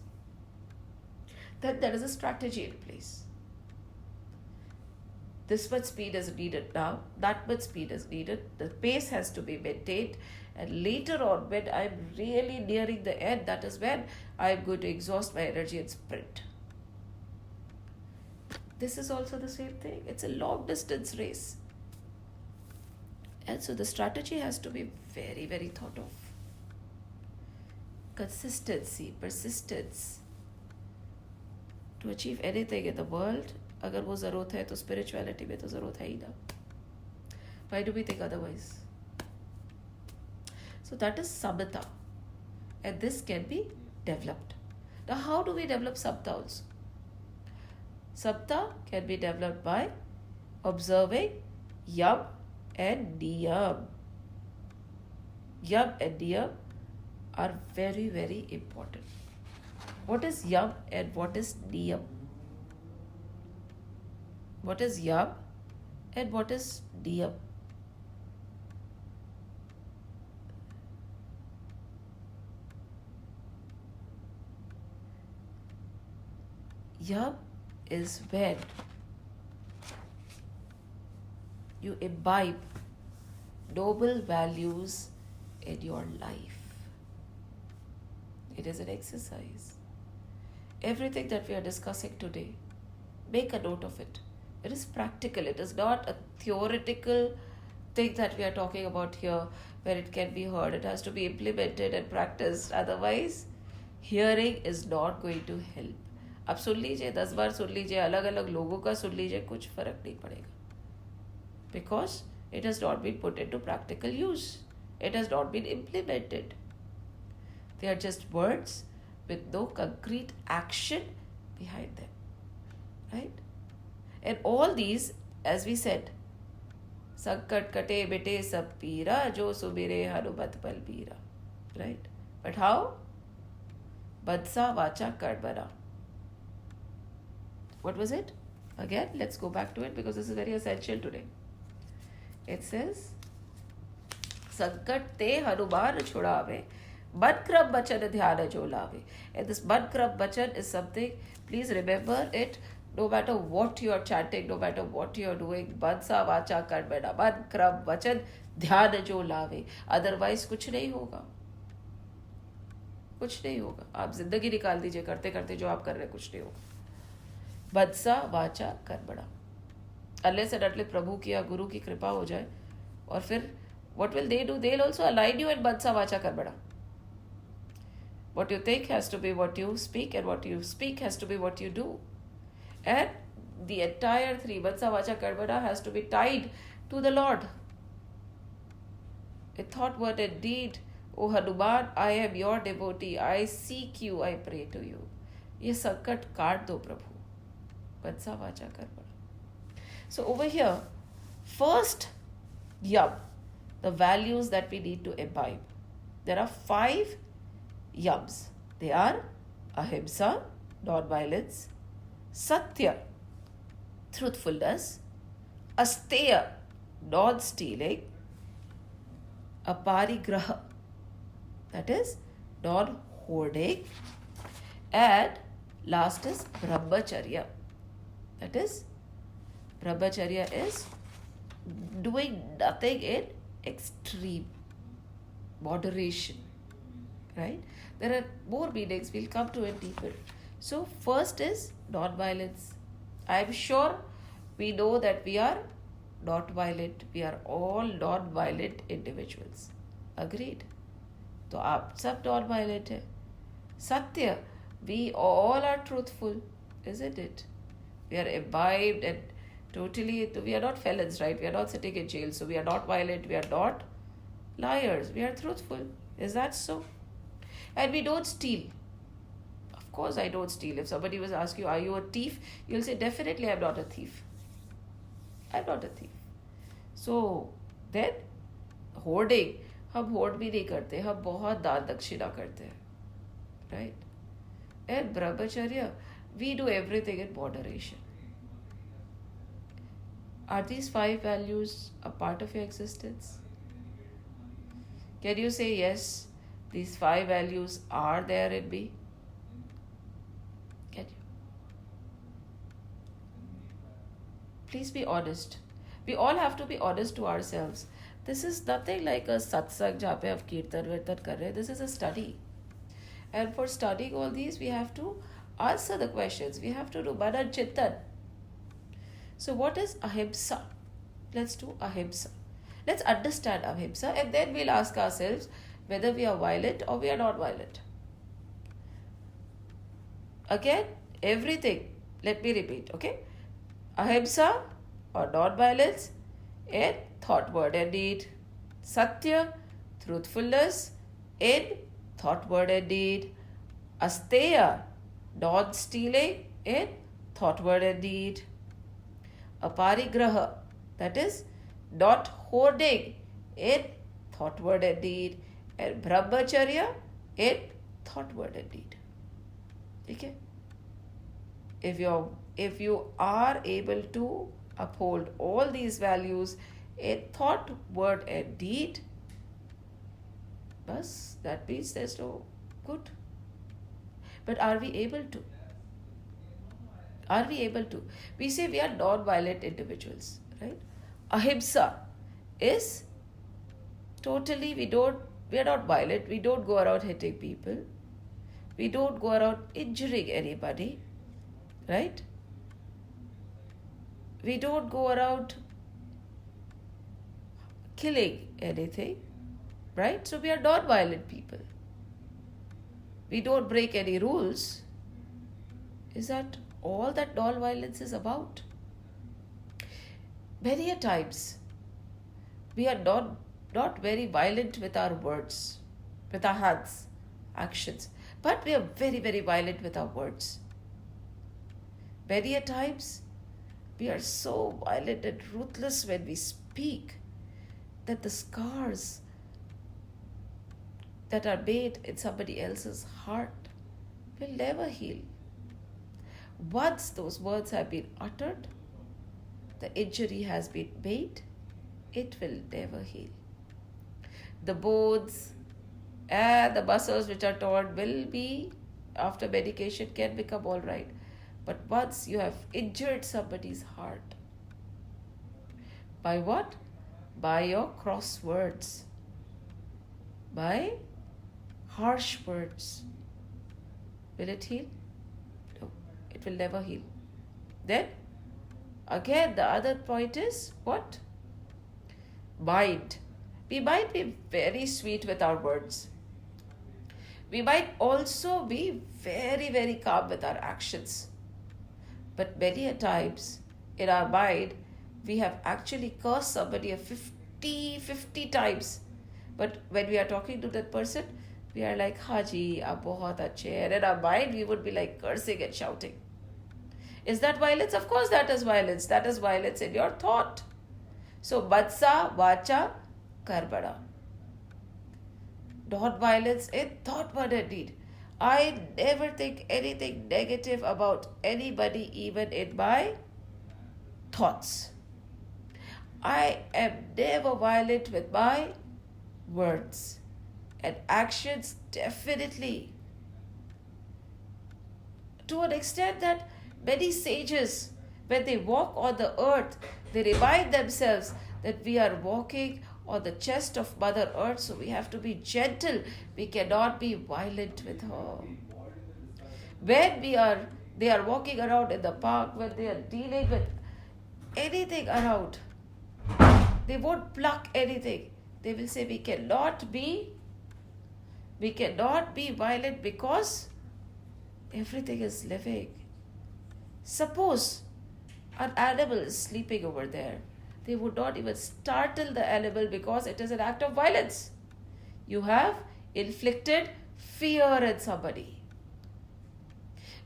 Then there is a strategy in place. This much speed is needed now, that much speed is needed, the pace has to be maintained, and later on when I'm really nearing the end, that is when I'm going to exhaust my energy and sprint. This is also the same thing. It's a long distance race. And so the strategy has to be very, very thought of. Consistency, persistence. To achieve anything in the world, अगर वो ज़रूरत है तो spirituality में तो ज़रूरत है ही ना. Why do we think otherwise? So that is samatha, and this can be developed. Now how do we develop samatha also? Samatha can be developed by observing yam and niyam. Yam and niyam are very, very important. What is yam and what is niyam? What is yam and what is niyam? Yam is when you imbibe noble values in your life. It is an exercise. Everything that we are discussing today, make a note of it. It is practical. It is not a theoretical thing that we are talking about here where it can be heard. It has to be implemented and practiced. Otherwise, hearing is not going to help. अब सुन लीजिए, 10 बार सुन लीजिए, अलग अलग लोगों का सुन लीजिए, कुछ फर्क नहीं पड़ेगा. Because it has not been put into practical use. It has not been implemented. They are just words with no concrete action behind them. Right? And all these, as we said, संकट कटे बेटे सब पीरा जो सुमिरे हनुमत बलबीरा. Right? But how? Badsa vacha karbana. What was it? Again, let's go back to it because this is very essential today. It says, संकट ते हनुमान छुड़ावे, मन क्रम बचन ध्यान जो लावे. And this man क्रम बचन is something, please remember it, no matter what you are chanting, no matter what you are doing, मनसा वाचा कर्मणा, मन क्रम वचन ध्यान जो लावे. Otherwise कुछ नहीं होगा. कुछ नहीं होगा. आप जिंदगी निकाल दीजिए करते करते जो आप कर रहे हैं, कुछ नहीं होगा. बदसा वाचा कर्मणा. अनलेस एंड अनटिल प्रभु की या गुरु की कृपा हो जाए, और फिर what will they do? They'll also align you in बदसा वाचा कर्मणा. What you think has to be what you speak, and what you speak has to be what you do. And the entire three, badsa vacha karmana, has to be tied to the Lord. A thought, word, and deed. O Hanuman, I am your devotee. I seek you. I pray to you. ये संकट काट दो प्रभु. बदसा वाचा कर्मणा. So over here, first yam, the values that we need to imbibe. There are 5 yams. They are ahimsa, non-violence, satya, truthfulness, asteya, non-stealing, aparigraha, that is non-hoarding, and last is brahmacharya. That is, brahmacharya is doing nothing in extreme, moderation. Right? There are more meanings. We'll come to it deeper. So first is non-violence. I'm sure we know that we are not violent. We are all non-violent individuals. Agreed? तो आप सब non-violent हैं. Satya, we all are truthful, isn't it? We are imbibed and totally, we are not felons, right? We are not sitting in jail. So we are not violent. We are not liars. We are truthful. Is that so? And we don't steal. Of course I don't steal. If somebody was ask you, are you a thief? You'll say, definitely I'm not a thief. I'm not a thief. So then, hoarding. हम horde भी नहीं करते. हम बहुत दान दक्षिणा करते हैं. Right? And brahmacharya, we do everything in moderation. Are these 5 values a part of your existence? Can you say, yes, these 5 values are there in me? Can you? Please be honest. We all have to be honest to ourselves. This is nothing like a satsang जहाँ पे आप कीर्तन वीर्तन कर रहे हैं. This is a study. And for studying all these, we have to answer the questions. We have to do manan chintan. So what is ahimsa? Let's do ahimsa. Let's understand ahimsa, and then we'll ask ourselves whether we are violent or we are not violent. Again, everything. Let me repeat, okay? Ahimsa or non-violence in thought, word and deed. Satya, truthfulness in thought, word and deed. Asteya, non-stealing in thought, word and deed. Aparigraha, that is not hoarding in thought, word and deed. And brahmacharya in thought, word and deed. Okay? If you are able to uphold all these values in thought, word and deed, bas, that means there's no good. But are we able to? Are we able to? We say we are non-violent individuals, right? Ahimsa is totally, we are not violent. We don't go around hitting people. We don't go around injuring anybody, right? We don't go around killing anything, right? So we are non-violent people. We don't break any rules. Is that all that non-violence is about? Many a times, we are not very violent with our words, with our hands, actions, but we are very, very violent with our words. Many a times, we are so violent and ruthless when we speak that the scars that are made in somebody else's heart will never heal. Once those words have been uttered, the injury has been made, it will never heal. The bones and the muscles which are torn will be, after medication, can become all right. But once you have injured somebody's heart, by what? By your cross words, by harsh words. Will it heal? No, it will never heal. Then, again, the other point is what? Mind. We might be very sweet with our words. We might also be very, very calm with our actions. But many a times, in our mind, we have actually cursed somebody 50 times. But when we are talking to that person, we are like, Haji, aap bahut achhe hai. And in our mind, we would be like cursing and shouting. Is that violence? Of course that is violence. That is violence in your thought. So, Vatsa, Vacha, Karbada. Not violence in thought, word and deed. I never think anything negative about anybody, even in my thoughts. I am never violent with my words. And actions, definitely. To an extent that many sages, when they walk on the earth, they remind themselves that we are walking on the chest of Mother Earth, so we have to be gentle. We cannot be violent with her. When they are walking around in the park, when they are dealing with anything around, they won't pluck anything. They will say we cannot be violent because everything is living. Suppose an animal is sleeping over there. They would not even startle the animal because it is an act of violence. You have inflicted fear in somebody.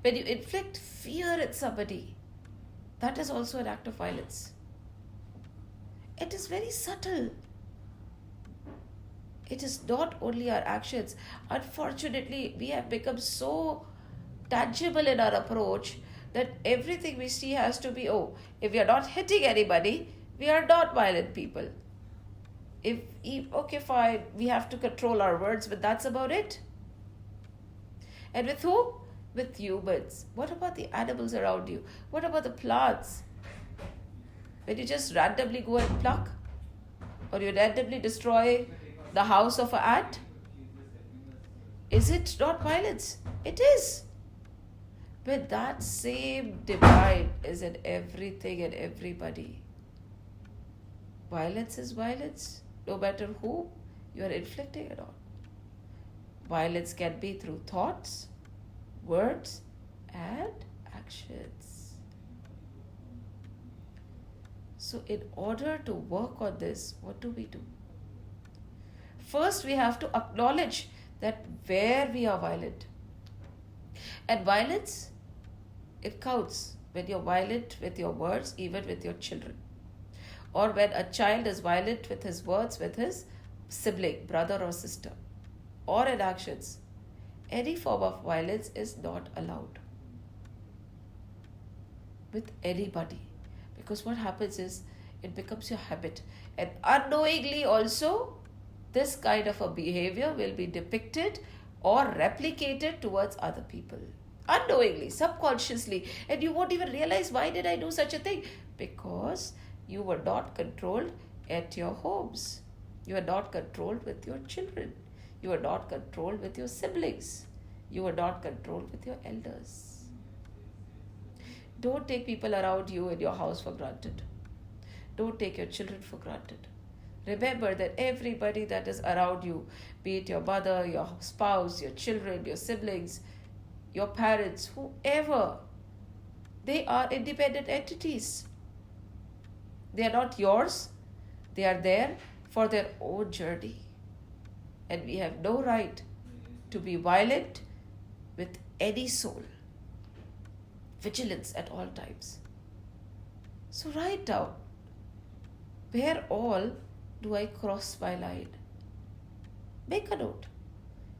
When you inflict fear in somebody, that is also an act of violence. It is very subtle. It is not only our actions. Unfortunately, we have become so tangible in our approach that everything we see has to be, if we are not hitting anybody, we are not violent people. Okay, fine, we have to control our words, but that's about it. And with whom? With humans. What about the animals around you? What about the plants? When you just randomly go and pluck, or you randomly destroy the house of an ant, is it not violence? It is. But that same divide is in everything and everybody. Violence is violence, no matter who you are inflicting it on. Violence can be through thoughts, words, and actions. So in order to work on this, what do we do? First, we have to acknowledge that where we are violent. And violence, it counts when you're violent with your words, even with your children. Or when a child is violent with his words, with his sibling, brother or sister, or in actions. Any form of violence is not allowed with anybody. Because what happens is, it becomes your habit. And unknowingly also, this kind of a behavior will be depicted or replicated towards other people. unknowingly, subconsciously, and you won't even realize, why did I do such a thing? Because you were not controlled at your homes. You are not controlled with your children. You are not controlled with your siblings. You are not controlled with your elders. Don't take people around you in your house for granted. Don't take your children for granted. Remember that everybody that is around you, be it your mother, your spouse, your children, your siblings, your parents, whoever, they are independent entities. They are not yours. They are there for their own journey. And we have no right to be violent with any soul. Vigilance at all times. So write down, where all do I cross my line? Make a note.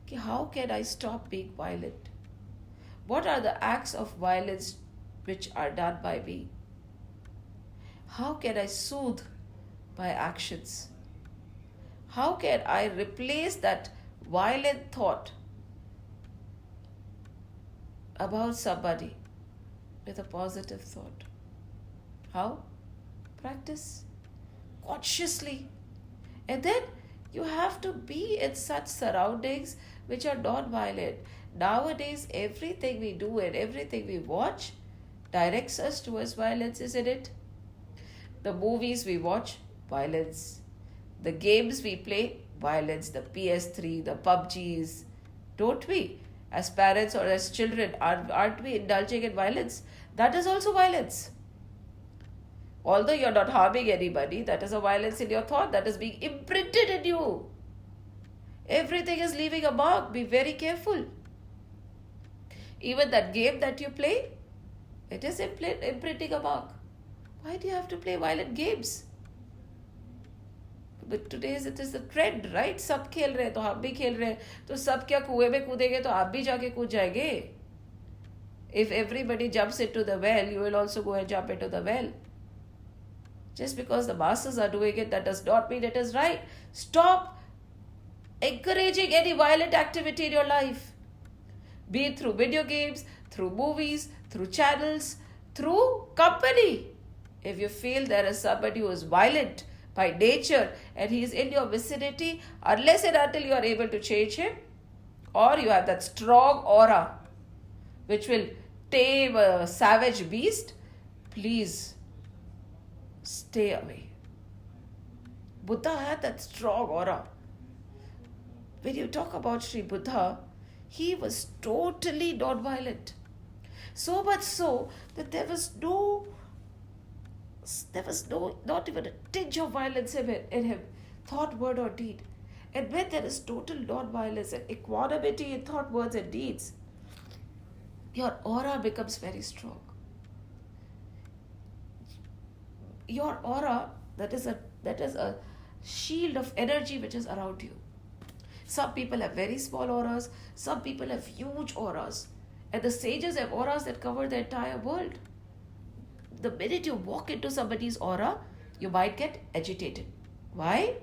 Okay, how can I stop being violent? What are the acts of violence which are done by me? How can I soothe my actions? How can I replace that violent thought about somebody with a positive thought? How? Practice consciously. And then you have to be in such surroundings which are non-violent. Nowadays, everything we do and everything we watch directs us towards violence, isn't it? The movies we watch, violence. The games we play, violence. The PS3, the PUBGs. Don't we? As parents or as children, aren't we indulging in violence? That is also violence. Although you're not harming anybody, that is a violence in your thought that is being imprinted in you. Everything is leaving a mark. Be very careful. Even that game that you play, it is imprinting a mark. Why do you have to play violent games? But today's it is the trend, right? सब खेल रहे हैं तो हम भी खेल रहे हैं. तो सब क्या कुएं में कूदेंगे तो आप भी जाके कूद जाएंगे. If everybody jumps into the well, you will also go and jump into the well. Just because the masses are doing it, that does not mean it is right. Stop encouraging any violent activity in your life. Be it through video games, through movies, through channels, through company. If you feel there is somebody who is violent by nature and he is in your vicinity, unless and until you are able to change him, or you have that strong aura which will tame a savage beast, please stay away. Buddha had that strong aura. When you talk about Sri Buddha, he was totally non-violent. So much so that there was not even a tinge of violence in him, thought, word or deed. And when there is total non-violence and equanimity in thought, words and deeds, your aura becomes very strong. Your aura, that is a shield of energy which is around you. Some people have very small auras, some people have huge auras. And the sages have auras that cover the entire world. The minute you walk into somebody's aura, you might get agitated. Why?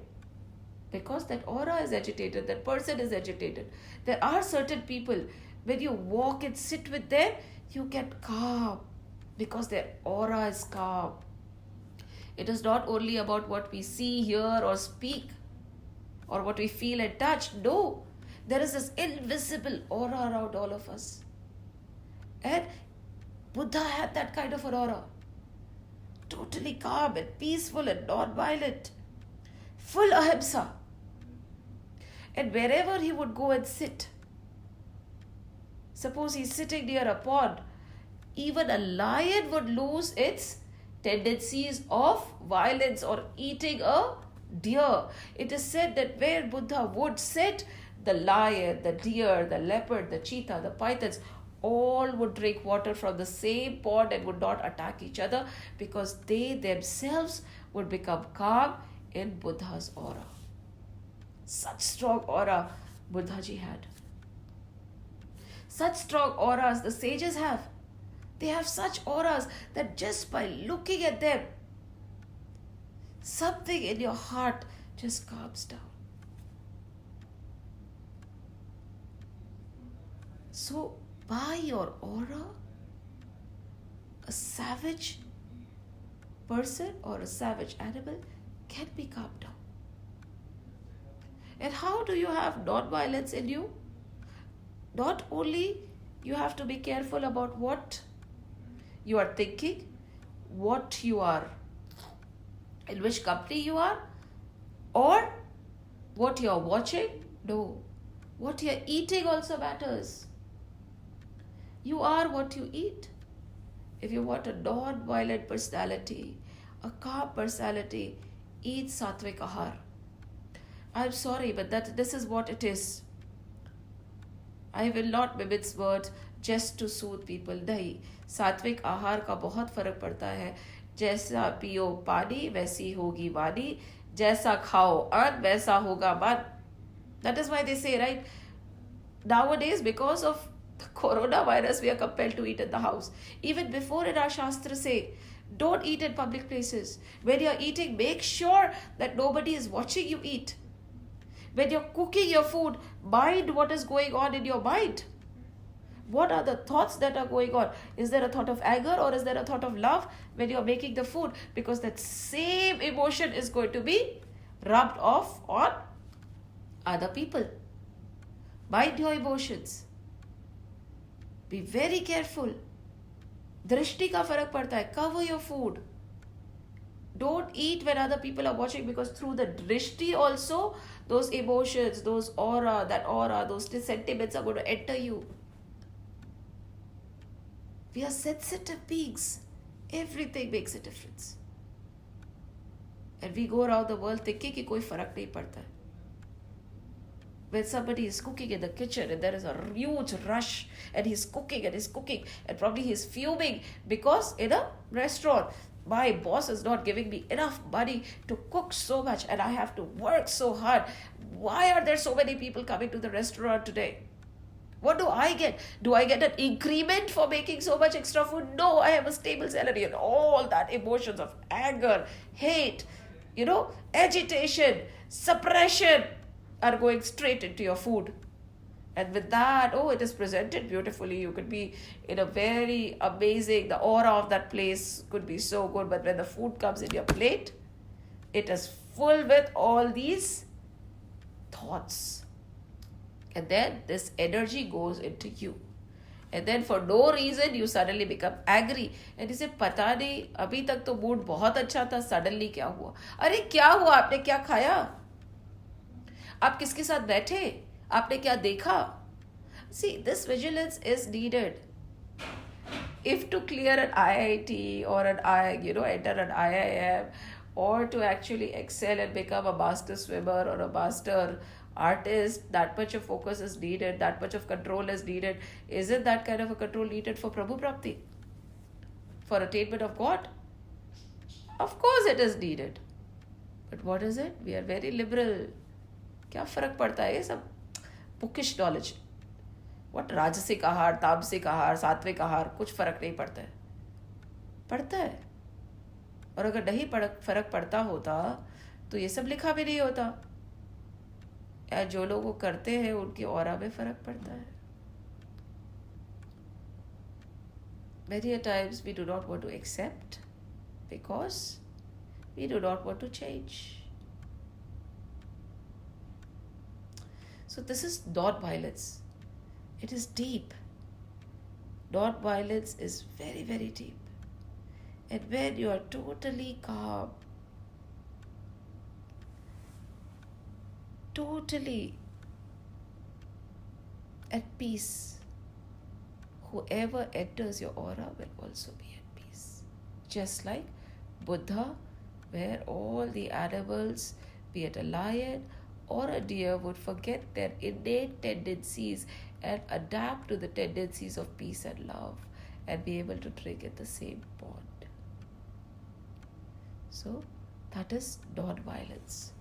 Because that aura is agitated, that person is agitated. There are certain people, when you walk and sit with them, you get calm because their aura is calm. It is not only about what we see, hear or speak or what we feel and touch. No, there is this invisible aura around all of us. And Buddha had that kind of an aura. Totally calm and peaceful and non-violent. Full ahimsa. And wherever he would go and sit, suppose he's sitting near a pond, even a lion would lose its tendencies of violence or eating a deer. It is said that where Buddha would sit, the lion, the deer, the leopard, the cheetah, the pythons, all would drink water from the same pond and would not attack each other because they themselves would become calm in Buddha's aura. Such strong aura Buddhaji had. Such strong auras the sages have. They have such auras that just by looking at them, something in your heart just calms down. So by your aura, a savage person or a savage animal can be calmed down. And how do you have non-violence in you? Not only you have to be careful about what you are thinking, what you are, in which company you are, or what you are watching. No, what you are eating also matters. You are what you eat. If you want a non-violent personality, a calm personality, eat sattvic ahar. I'm sorry, but this is what it is. I will not mince words just to soothe people. नहीं, सात्विक आहार का बहुत फर्क पड़ता है. जैसा पियो पानी वैसी होगी वाणी, जैसा खाओ अन्न वैसा होगा मन. That is why they say, right, nowadays because of the coronavirus we are compelled to eat in the house. Even before, in our shastra say, don't eat in public places. When you are eating, make sure that nobody is watching you eat. When you're cooking your food, mind what is going on in your mind. What are the thoughts that are going on? Is there a thought of anger or is there a thought of love when you're making the food? Because that same emotion is going to be rubbed off on other people. Mind your emotions. Be very careful. Drishti का फर्क पड़ता है. Cover your food. Don't eat when other people are watching, because through the drishti also, those emotions, those aura, those sentiments are going to enter you. We are sensitive beings. Everything makes a difference. And we go around the world thinking कि कोई फर्क नहीं पड़ता है. When somebody is cooking in the kitchen and there is a huge rush and he's cooking and probably he's fuming because in a restaurant, my boss is not giving me enough money to cook so much and I have to work so hard. Why are there so many people coming to the restaurant today? What do I get? Do I get an increment for making so much extra food? No, I have a stable salary, and all that emotions of anger, hate, agitation, suppression are going straight into your food. And with that, it is presented beautifully. You could be in a very amazing, the aura of that place could be so good. But when the food comes in your plate, it is full with all these thoughts. And then this energy goes into you. And then for no reason, you suddenly become angry. And you say, पता नहीं, अभी तक तो mood बहुत अच्छा था, suddenly क्या हुआ? अरे क्या हुआ? आपने क्या खाया? आप किसके साथ बैठे? आपने क्या देखा? See, this vigilance is needed. If to clear an IIT or enter an IIM, or to actually excel and become a master swimmer or a master artist, that much of focus is needed, that much of control is needed. Isn't that kind of a control needed for Prabhu Prapti? For attainment of God? Of course it is needed. But what is it? We are very liberal. क्या फर्क पड़ता है ये सब bookish knowledge? What राजसिक आहार, तामसिक आहार, सात्विक आहार, कुछ फर्क नहीं पड़ता है. पड़ता है. और अगर नहीं फर्क पड़ता होता तो ये सब लिखा भी नहीं होता. या जो लोग वो करते हैं उनकी ऑरा में फर्क पड़ता है. Many a times we do not want to accept because we do not want to change. So this is non-violence. It is deep. Non-violence is very, very deep. And when you are totally calm, totally at peace, whoever enters your aura will also be at peace. Just like Buddha, where all the animals, be it a lion or a deer, would forget their innate tendencies and adapt to the tendencies of peace and love and be able to drink at the same pond. So that is non-violence.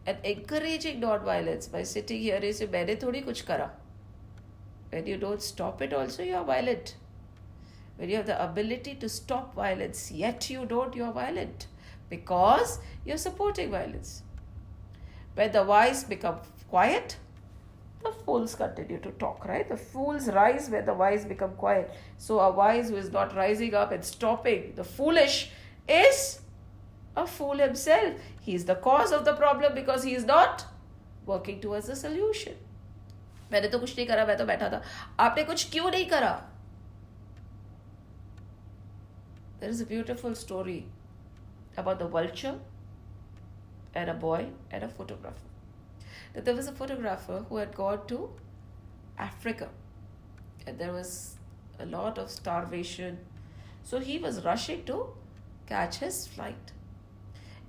And encouraging non-violence by sitting here is, मैंने थोड़ी कुछ करा. When you don't stop it also, you are violent. When you have the ability to stop violence, yet you don't, you are violent. Because you're supporting violence. When the wise become quiet, The fools continue to talk, right? The fools rise where the wise become quiet. So a wise who is not rising up and stopping the foolish is a fool himself. He is the cause of the problem because he is not working towards the solution. मैंने तो कुछ नहीं करा, मैं तो बैठा था. आपने कुछ क्यों नहीं करा? There is a beautiful story about the vulture and a boy and a photographer. That there was a photographer who had gone to Africa and there was a lot of starvation. So he was rushing to catch his flight.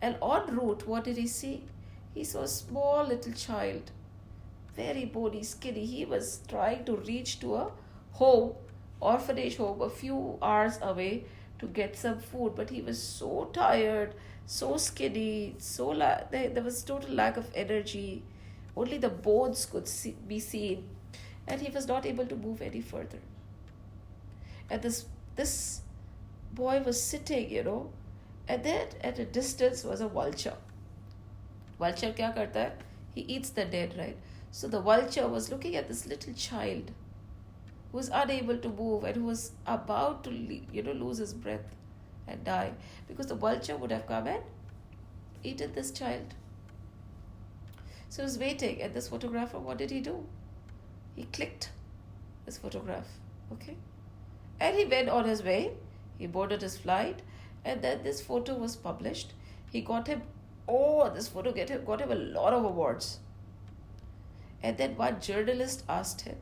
And en route, what did he see? He saw a small little child, very bony, skinny. He was trying to reach to a home, orphanage home, a few hours away to get some food, but he was so tired, so skinny, there was total lack of energy. Only the bones could be seen, and he was not able to move any further. And this boy was sitting, and then at a distance was a vulture. Vulture kya karta hai? He eats the dead, right? So the vulture was looking at this little child who was unable to move and who was about to lose his breath and die, because the vulture would have come and eaten this child. So he was waiting, and this photographer, what did he do? He clicked this photograph, okay? And he went on his way. He boarded his flight, and then this photo was published. He got him, this photo got him a lot of awards. And then one journalist asked him,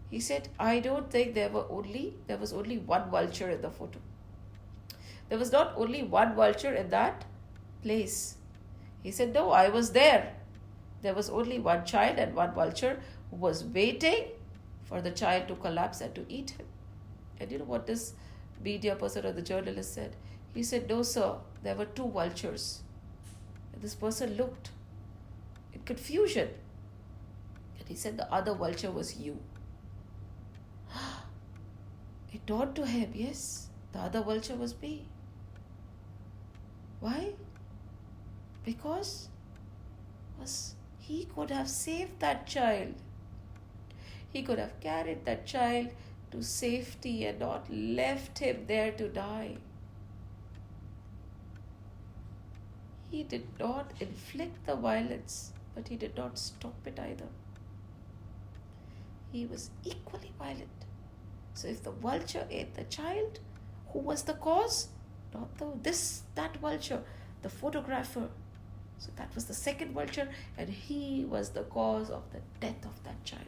he said, I don't think there was only one vulture in the photo. There was not only one vulture in that place. He said, no, I was there. There was only one child and one vulture who was waiting for the child to collapse and to eat him. And you know what this media person or the journalist said? He said, no, sir, there were two vultures. And this person looked in confusion. And he said, the other vulture was you. It dawned to him, yes, the other vulture was me. Why? Because he could have saved that child. He could have carried that child to safety and not left him there to die. He did not inflict the violence, but he did not stop it either. He was equally violent. So if the vulture ate the child, who was the cause? Not that vulture, the photographer. So that was the second vulture, and he was the cause of the death of that child.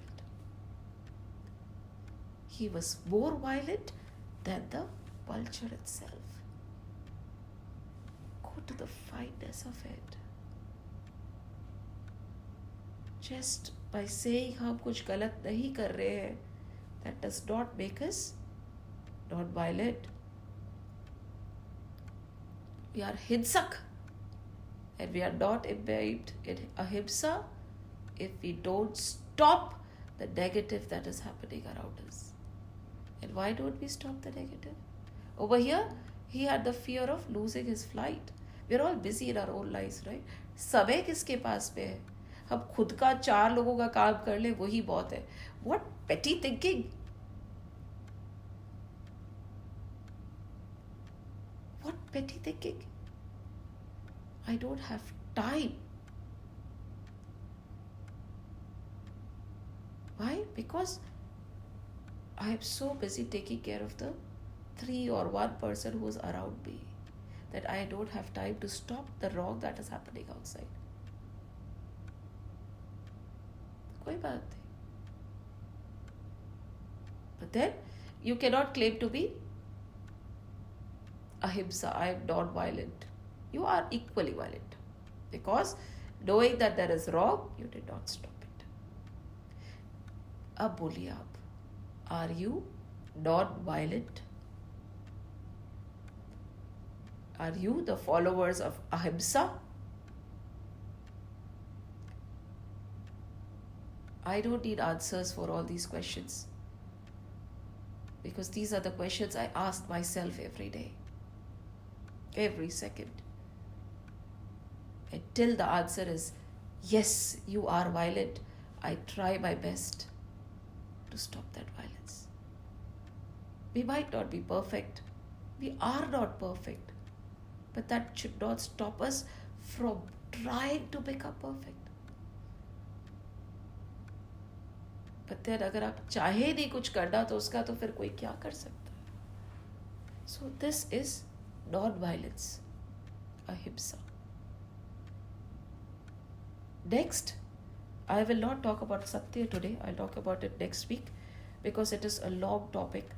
He was more violent than the vulture itself. Go to the fineness of it. Just by saying हम कुछ गलत नहीं कर रहे हैं, that does not make us not violent. We are hinsak, and we are not imbibed in ahimsa if we don't stop the negative that is happening around us. And why don't we stop the negative? Over here, he had the fear of losing his flight. We are all busy in our own lives, right? समय किसके पास में है? हम खुद का 4 लोगों का काम कर ले, वही बहुत है. What petty thinking! What petty thinking? I don't have time. Why? Because I am so busy taking care of the 3 or 1 person who is around me that I don't have time to stop the wrong that is happening outside. कोई बात नहीं. But then you cannot claim to be ahimsa. I am not violent. You are equally violent, because knowing that there is wrong, you did not stop it. अब बोलिए आप, are you not violent? Are you the followers of ahimsa? I don't need answers for all these questions, because these are the questions I ask myself every day, every second. Until the answer is, yes, you are violent, I try my best to stop that violence. We might not be perfect. We are not perfect. But that should not stop us from trying to become perfect. But then अगर आप चाहे नहीं कुछ करना तो उसका तो फिर कोई क्या कर सकता है? So this is non-violence, ahimsa. Next, I will not talk about Satya today. I'll talk about it next week because it is a long topic.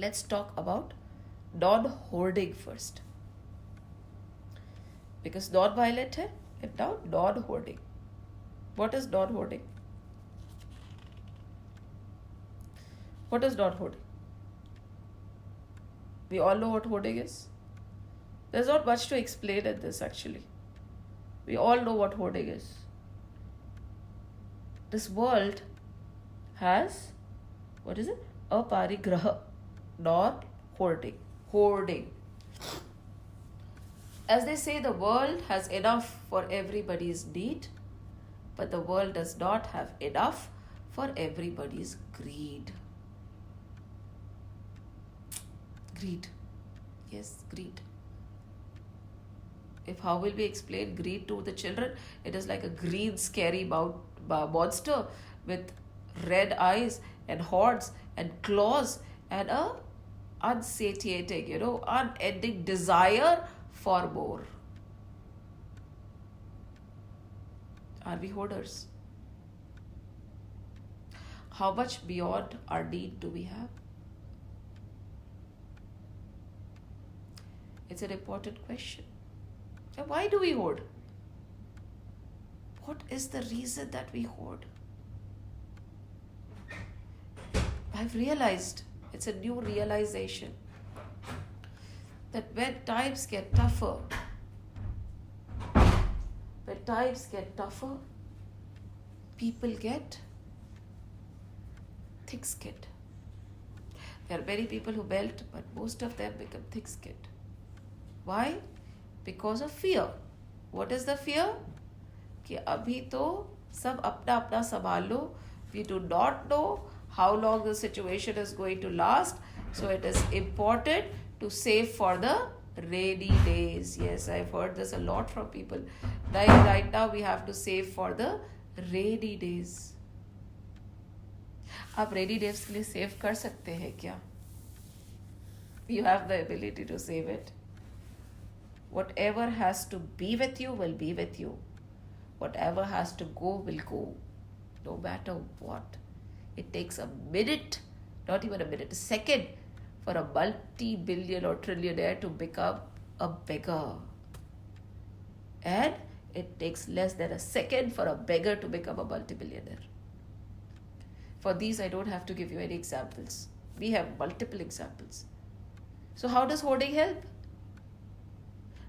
Let's talk about non-hoarding first. Because non-violent है and now non-hoarding. What is non-hoarding? What is non-hoarding? We all know what hoarding is. There's not much to explain in this actually. We all know what hoarding is. This world has, what is it? Aparigraha, not hoarding. Hoarding. As they say, the world has enough for everybody's need, but the world does not have enough for everybody's greed. Greed. Yes, greed. How will we explain greed to the children? It is like a green, scary monster with red eyes and horns and claws and a unsatiating, unending desire for more. Are we hoarders? How much beyond our need do we have? It's an important question. So why do we hoard? What is the reason that we hoard? I've realized, it's a new realization, that when times get tougher, people get thick-skinned. There are many people who melt, but most of them become thick-skinned. Why? Because of fear. What is the fear? कि अभी तो सब अपना अपना संभाल लो. We do not know how long the situation is going to last. So it is important to save for the rainy days. Yes, I've heard this a lot from people. Right now we have to save for the rainy days. आप rainy days के लिए save कर सकते हैं क्या? You have the ability to save it. Whatever has to be with you will be with you. Whatever has to go will go. No matter what. It takes a minute, not even a minute, a second for a multi-billion or trillionaire to become a beggar. And it takes less than a second for a beggar to become a multi-billionaire. For these, I don't have to give you any examples. We have multiple examples. So how does hoarding help?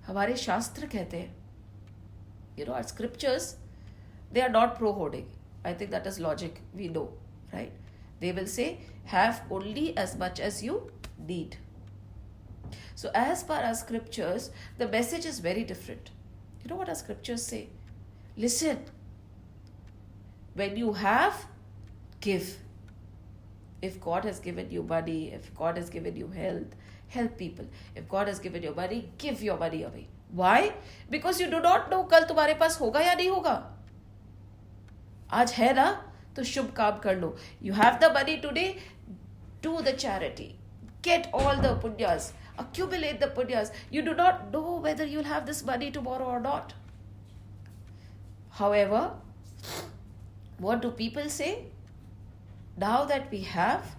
हमारे शास्त्र कहते हैं, our scriptures, they are not pro-hoarding. I think that is logic. We know, right? They will say, have only as much as you need. So as per our scriptures, the message is very different. You know what our scriptures say? Listen, when you have, give. If God has given you money, if God has given you health, help people. If God has given you money, give your money away. Why? Because you do not know कल तुम्हारे पास होगा या नहीं होगा. आज है ना, तो शुभ काम कर लो. You have the money today, do the charity. Get all the punyas. Accumulate the punyas. You do not know whether you'll have this money tomorrow or not. However, what do people say? Now that we have,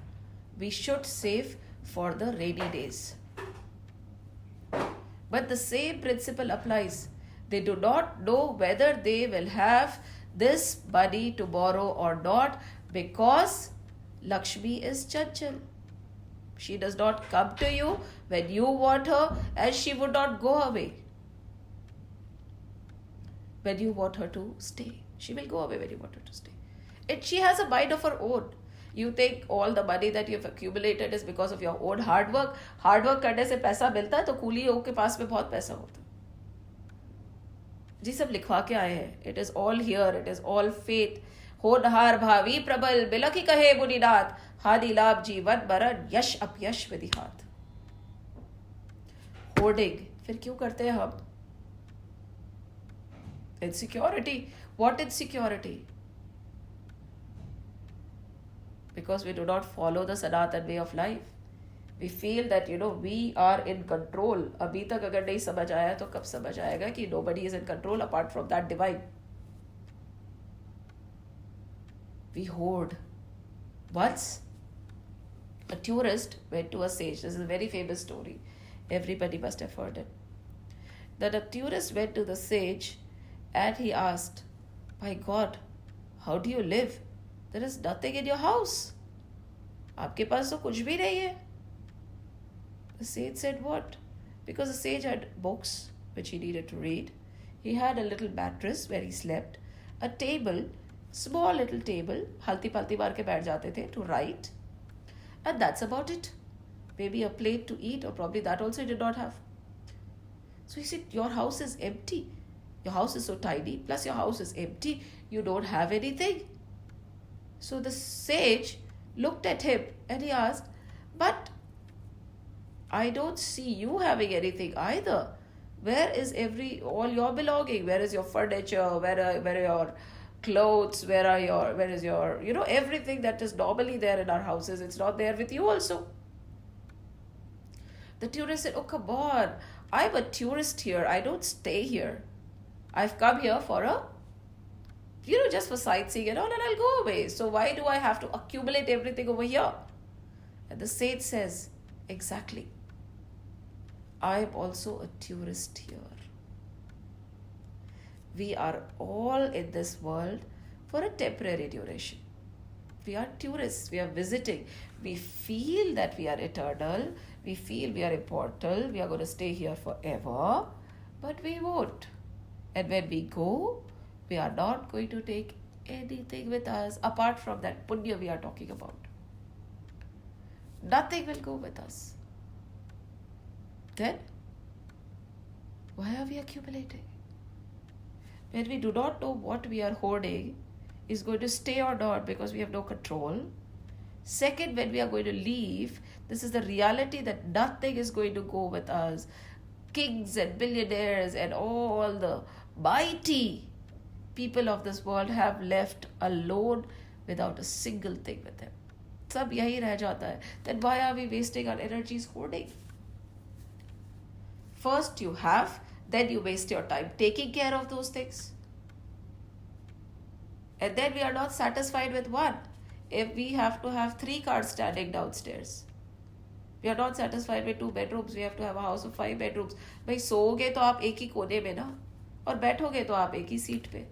we should save for the rainy days. But the same principle applies. They do not know whether they will have this money tomorrow or not, because Lakshmi is Chanchal. She does not come to you when you want her, and she would not go away when you want her to stay. She will go away when you want her to stay. She has a mind of her own. You think all the money that you have accumulated is because of your own hard work. Hard work करने से पैसा मिलता है तो कूलियों के पास में बहुत पैसा होता है. जी सब लिखवा के आए हैं. It is all here. It is all faith. होनहार भावी प्रबल बिलखी कहे मुनिनाथ, हानि लाभ जीवन मरण यश अपयश विधि हाथ। होर्डिंग फिर क्यों करते हैं हम? Insecurity. What insecurity? Because we do not follow the Sanatan way of life. We feel that, we are in control. अभी तक अगर नहीं समझ आया तो कब समझ आएगा कि nobody is in control apart from that divine. We hoard. Once, a tourist went to a sage. This is a very famous story. Everybody must have heard it. That a tourist went to the sage and he asked, "My God, how do you live? There is nothing in your house. आपके पास तो कुछ भी नहीं है." The sage said, "What?" Because the sage had books which he needed to read. He had a little mattress where he slept, a table, small little table, halti palti मार के बैठ जाते थे to write, and that's about it. Maybe a plate to eat, or probably that also he did not have. So he said, "Your house is empty. Your house is so tiny, plus your house is empty. You don't have anything." So the sage looked at him and he asked, "But I don't see you having anything either. Where is all your belonging? Where is your furniture? Where are your clothes? Where is your, everything that is normally there in our houses? It's not there with you also." The tourist said, "Oh, come on. I'm a tourist here. I don't stay here. I've come here for just for sightseeing and all, and I'll go away. So why do I have to accumulate everything over here?" And the sage says, "Exactly. I'm also a tourist here. We are all in this world for a temporary duration. We are tourists. We are visiting. We feel that we are eternal. We feel we are immortal. We are going to stay here forever. But we won't. And when we go, we are not going to take anything with us apart from that punya we are talking about. Nothing will go with us. Then, why are we accumulating? When we do not know what we are hoarding is going to stay or not because we have no control. Second, when we are going to leave, this is the reality that nothing is going to go with us. Kings and billionaires and all the mighty people of this world have left alone without a single thing with them. सब यही रह जाता है. Then why are we wasting our energies hoarding? First you have, then you waste your time taking care of those things. And then we are not satisfied with one. If we have to have 3 cars standing downstairs, we are not satisfied with 2 bedrooms. We have to have a house of 5 bedrooms. भाई सोओगे तो आप एक ही कोने में ना, और बैठोगे तो आप एक ही सीट पे.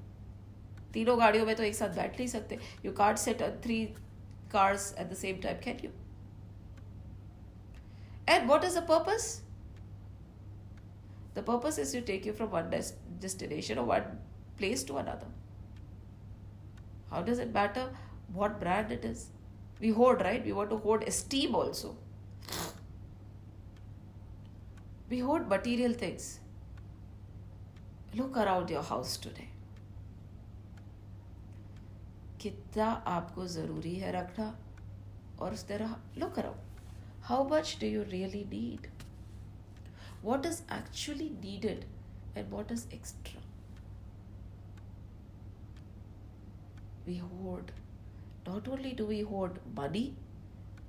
तीनों गाड़ियों में तो एक साथ बैठ नहीं सकते. You can't sit on 3 cars at the same time, can you? And what is the purpose? The purpose is to take you from one destination or one place to another. How does it matter what brand it is? We hoard, right? We want to hoard esteem also. We hoard material things. Look around your house today. कितना आपको ज़रूरी है रखना, और उस तरह look around. How much do you really need? What is actually needed and what is extra? We hoard. Not only do we hoard money,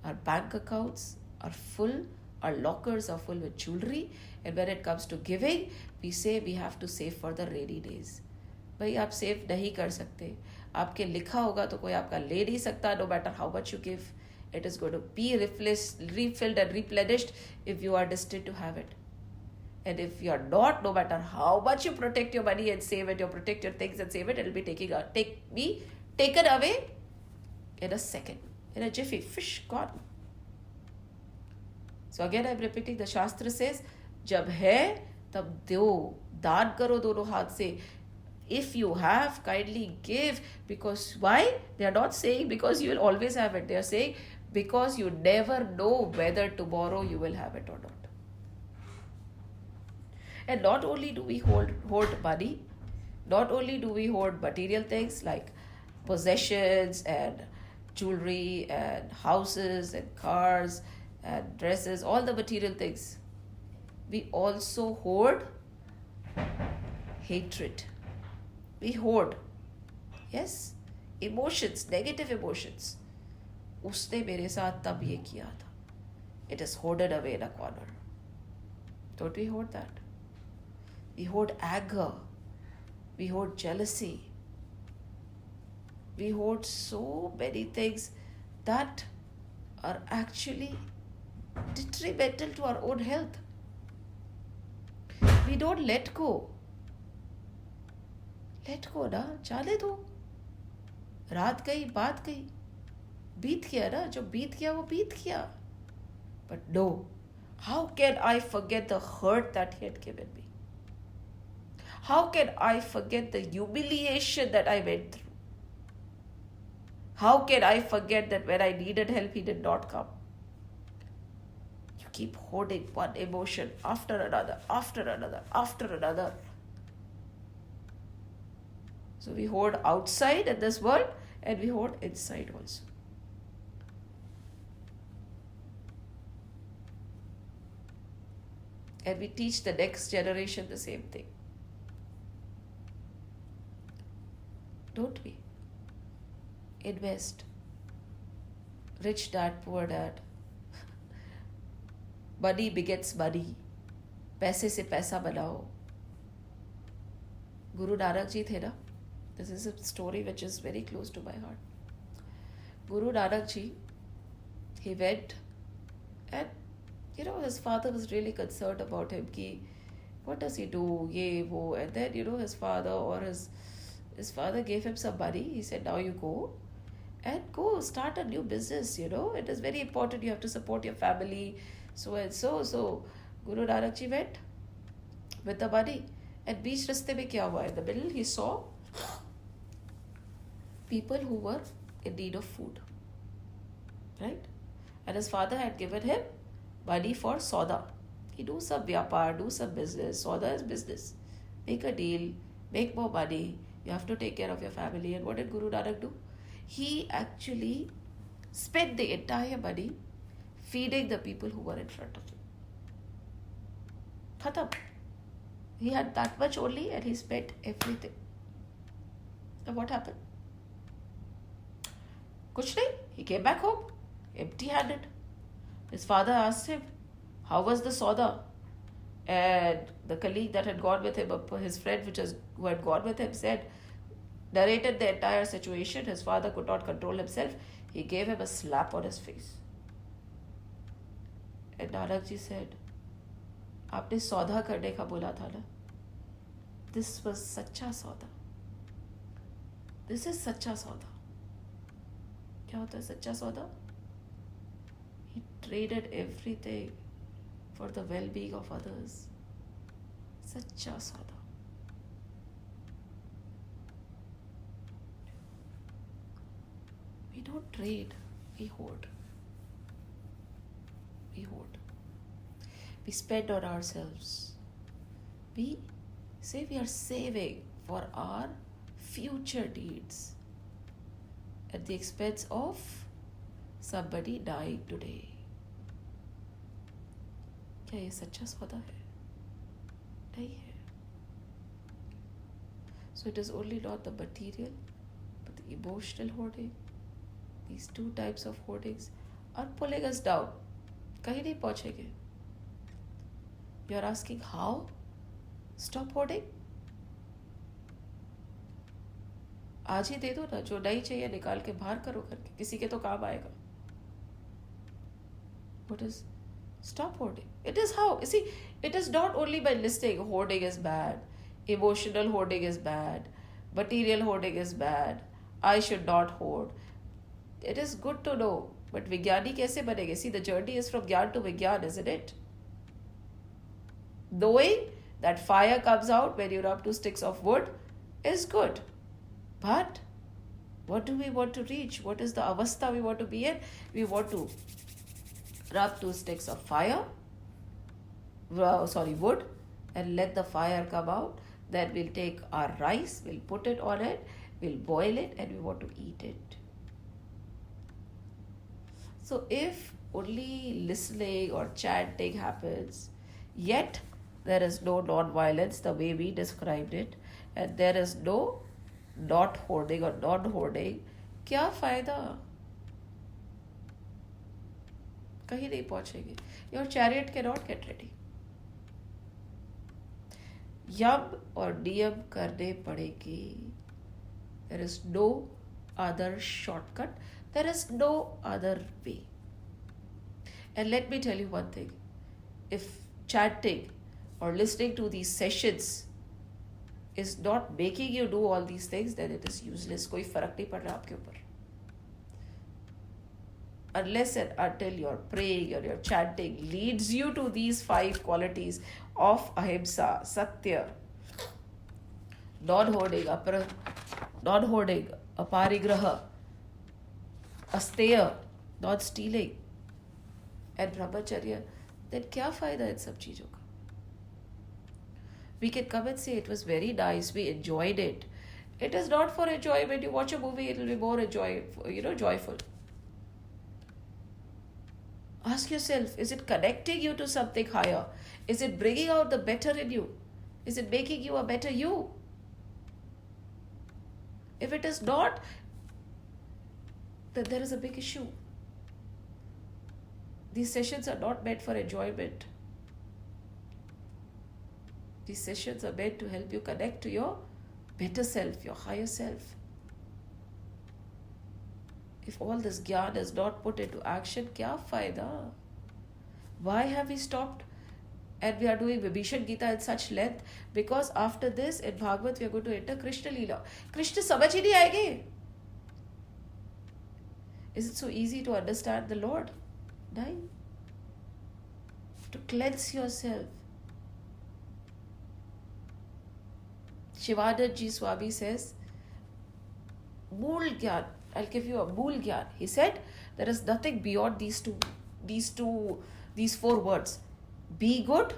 our bank accounts are full, our lockers are full with jewelry, and when it comes to giving, we say we have to save for the rainy days. भाई आप save नहीं कर सकते. आपके लिखा होगा तो कोई आपका ले नहीं सकता. No matter how much you give, it is going to be refilled and replenished if you are destined to have it. And if you are not, no matter how much you protect your money and save it, you protect your things and save it, it will be taken away in a second, in a jiffy. Fish, gone. So again I'm repeating, the Shastra says, जब है तब दो, दान करो दोनों हाथ से. If you have, kindly give. Because why? They are not saying because you will always have it. They are saying because you never know whether tomorrow you will have it or not. And not only do we hoard money, not only do we hoard material things like possessions and jewelry and houses and cars and dresses, all the material things. We also hoard hatred. We hoard, yes, emotions, negative emotions. उसने मेरे साथ तब ये किया था. It is hoarded away in a corner. Don't we hoard that? We hoard anger. We hoard jealousy. We hoard so many things that are actually detrimental to our own health. We don't let go. Let go ना, जाने दो. रात गई, बात गई. बीत गया ना, जो बीत गया वो बीत गया. But no, how can I forget the hurt that he had given me? How can I forget the humiliation that I went through? How can I forget that when I needed help, he did not come? You keep holding one emotion after another, after another, after another. So we hoard outside in this world and we hoard inside also. And we teach the next generation the same thing. Don't we? Invest. Rich dad, poor dad. Money begets money. पैसे से पैसा बनाओ. Guru Nanak ji थे ना? This is a story which is very close to my heart. Guru Nanak ji, he went and his father was really concerned about him. Ki, what does he do? Ye, wo. And then, his father or his father gave him some money. He said, now you go and go start a new business, It is very important. You have to support your family. So and so. So, Guru Nanak ji went with the money. And beech raste mein kya hua? In the middle, he saw people who were in need of food. Right? And his father had given him money for soda. He do some vyapar, do some business. Soda is business. Make a deal, make more money. You have to take care of your family. And what did Guru Nanak do? He actually spent the entire money feeding the people who were in front of him. Khatam. He had that much only and he spent everything. And what happened? Kuch nahi. He came back home empty-handed. His father asked him, how was the soda? And the colleague that had gone with him, his friend who had gone with him, narrated the entire situation. His father could not control himself. He gave him a slap on his face. And Nanak ji said, आपने सौदा करने का बोला था ना? This was सच्चा सौदा. This is सच्चा सौदा. क्या होता है सच्चा सौदा? He traded everything for the well-being of others. Sachcha Sada. We don't trade, we hoard. We hoard. We spend on ourselves. We say we are saving for our future needs at the expense of somebody dying today. क्या ये सच्चा सौदा है? नहीं है. So it is only not the material, but the emotional hoarding. These two types of hoardings are pulling us down. कहीं नहीं पहुंचेंगे. You are asking how? Stop hoarding. आज ही दे दो ना, जो नहीं चाहिए निकाल के बाहर करो करके, किसी के तो काम आएगा. What is? Stop hoarding. It is how? You see, it is not only by listing hoarding is bad, emotional hoarding is bad, material hoarding is bad, I should not hoard. It is good to know, but Vigyani kaise banenge? See, the journey is from Gyan to Vigyan, isn't it? Knowing that fire comes out when you rub two sticks of wood is good. But what do we want to reach? What is the avastha we want to be in? We want to rub two sticks of wood, and let the fire come out. Then we'll take our rice, we'll put it on it, We'll boil it and we want to eat it. So if only listening or chanting happens, yet there is no non-violence the way we described it, and there is no not hoarding or non-hoarding, क्या फायदा? कहीं नहीं पहुंचेंगे. Your chariot cannot get ready. यम और नियम करने पड़ेंगे. There is no other shortcut. There is no other way. And let me tell you one thing. If chanting or listening to these sessions is not making you do all these things, then it is useless. कोई फर्क नहीं पड़ रहा आपके ऊपर. Unless and until your praying or your chanting leads you to these 5 qualities of ahimsa, satya, non-hoarding, aparigraha, asteya, not stealing, and brahmacharya, then क्या फायदा इन सब चीजों का? We can come and say it was very nice, we enjoyed it. It is not for enjoyment. You watch a movie, it will be more joyful. Ask yourself, is it connecting you to something higher? Is it bringing out the better in you? Is it making you a better you? If it is not, then there is a big issue. These sessions are not meant for enjoyment. These sessions are meant to help you connect to your better self, your higher self. If all this gyan is not put into action, kya fayda? Why have we stopped? And we are doing Vibhishan Gita in such length because after this in Bhagavad we are going to enter Krishna Leela. Krishna samajh hi nahi aayegi. Is it so easy to understand the Lord? No. To cleanse yourself. Shivanandji Swami says, Mool Gyan. I'll give you a Mool Gyan. He said, there is nothing beyond these 4 words. Be good,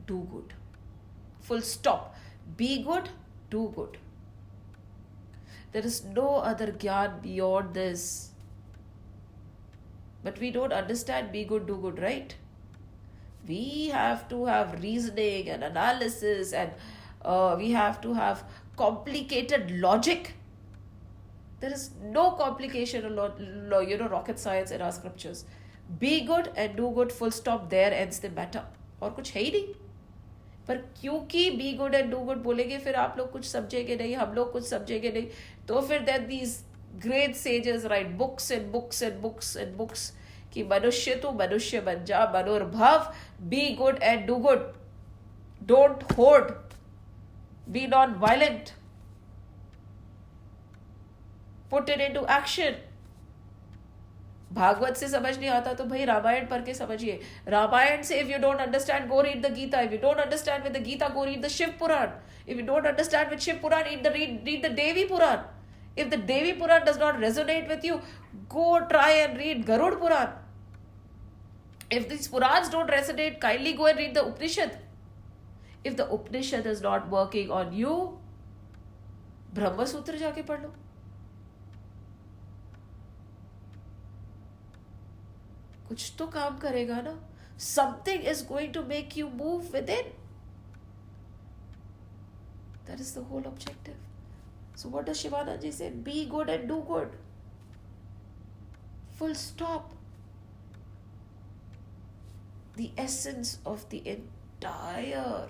do good. Full stop. Be good, do good. There is no other Gyan beyond this. But we don't understand be good, do good, right? We have to have reasoning and analysis and we have to have complicated logic. There is no complication or rocket science in our scriptures. Be good and do good, full stop, there ends the matter. और कुछ है ही नहीं. पर क्योंकि be good and do good बोलेंगे फिर आप लोग कुछ समझेंगे नहीं, हम लोग कुछ समझेंगे नहीं, तो फिर then these great sages write books and books and books and books कि मनुष्य तो मनुष्य बन जा, मनोर्भव, be good and do good, don't hoard, be non-violent, put it into action. Bhagavat से समझ नहीं आता तो भाई रामायण पढ़ के समझिए. रामायण से if you don't understand, go read the Gita. If you don't understand with the Gita, go read the Shiv Puran. If you don't understand with Shiv Puran, read the Devi Puran. If the Devi Puran does not resonate with you, go try and read Garud Puran. If these Purans don't resonate, kindly go and read the Upanishad. If the Upanishad is not working on you, Brahma Sutra जाके पढ़ लो. कुछ तो काम करेगा ना. Something is going to make you move within. That is the whole objective. So what does Shivanandji say? Be good and do good. Full stop. The essence of the entire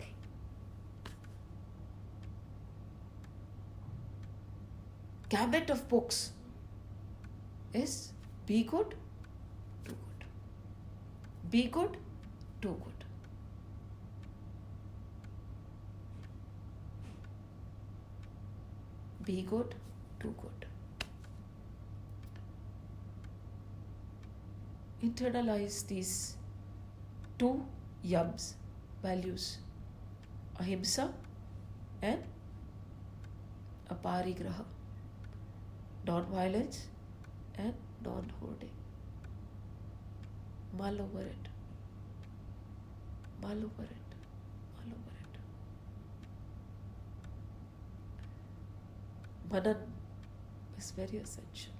gamut of books is be good, do good. Be good, do good. Be good, do good. Internalize these 2 yams, values, ahimsa and aparigraha, non-violence and non-hoarding. Mull over it. Mull over it. Mull over it. Manan is very essential.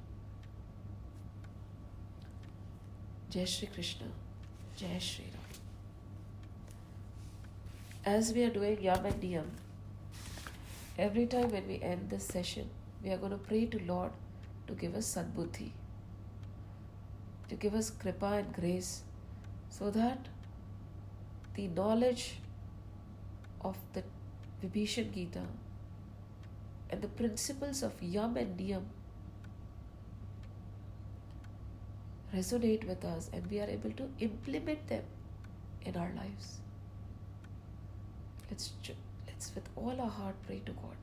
Jai Shri Krishna, Jai Shri Ram. As we are doing Yam and Niyam, every time when we end this session, we are going to pray to Lord to give us sadbuddhi, to give us kripa and grace, so that the knowledge of the Vibhishan Gita and the principles of Yam and Niyam resonate with us and we are able to implement them in our lives. Let's with all our heart pray to God.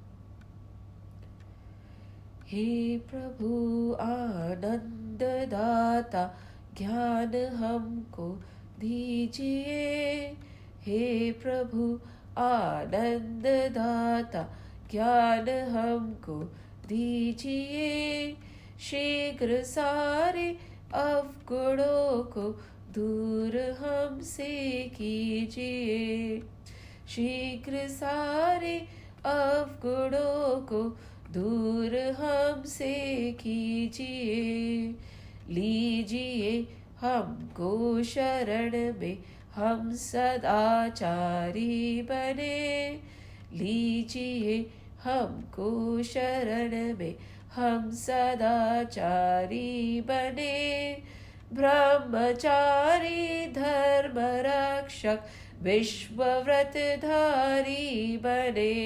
हे प्रभु आनंद दाता ज्ञान हमको दीजिए, हे प्रभु आनंद दाता ज्ञान हमको दीजिए, शीघ्र सारे अवगुणों को दूर हमसे कीजिए, शीघ्र सारे अवगुणों को दूर हमसे कीजिए, लीजिए हमको शरण में हम सदाचारी बने, लीजिए हमको शरण में हम सदाचारी बने, ब्रह्मचारी धर्म रक्षक विश्व व्रतधारी बने,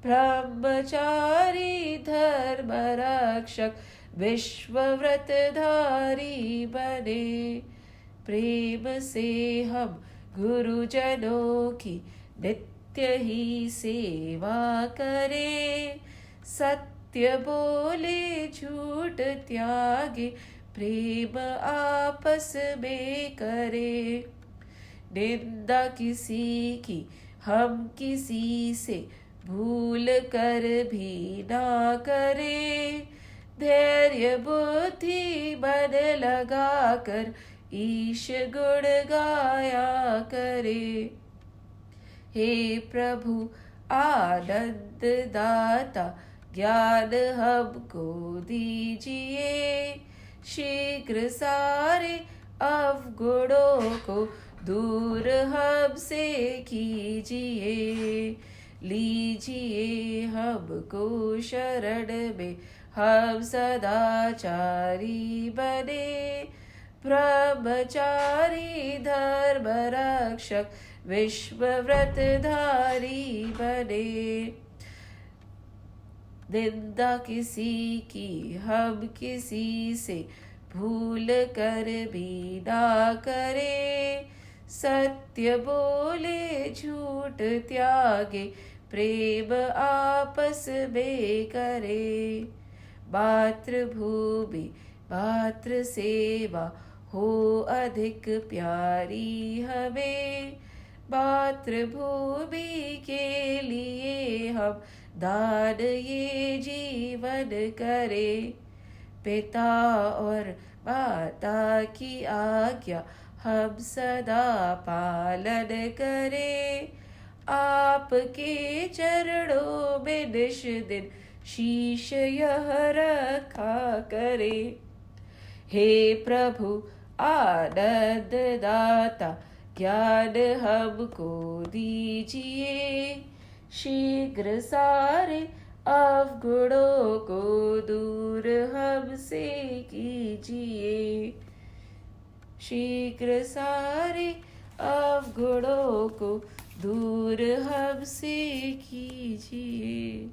ब्रह्मचारी धर्म रक्षक विश्व व्रतधारी बने, प्रेम से हम गुरुजनों की नित्य ही सेवा करें, सत्य बोले झूठ त्यागे प्रेम आपस में करें, निंदा किसी की हम किसी से भूल कर भी ना करें, धैर्य बुद्धि मन लगा कर ईश गुण गाया करे, हे प्रभु आनंद दाता ज्ञान हमको दीजिए, शीघ्र सारे अवगुणों को दूर हमसे कीजिए, लीजिए हमको शरण में हम सदाचारी बने, ब्रह्मचारी धर्म रक्षक विश्व व्रतधारी बने, निंदा किसी की हम किसी से भूल कर भी ना करे, सत्य बोले झूठ त्यागे प्रेम आपस में करे, मातृभूमि मातृ सेवा हो अधिक प्यारी हमें, मातृभूमि के लिए हम दान ये जीवन करें, पिता और माता की आज्ञा हम सदा पालन करें, आपके चरणों में निश दिन शीश यह रखा करे, हे प्रभु आनंद दाता ज्ञान हमको दीजिए, शीघ्र सारे अवगुणों को दूर हमसे कीजिए, शीघ्र सारे अवगुणों को दूर हमसे कीजिए।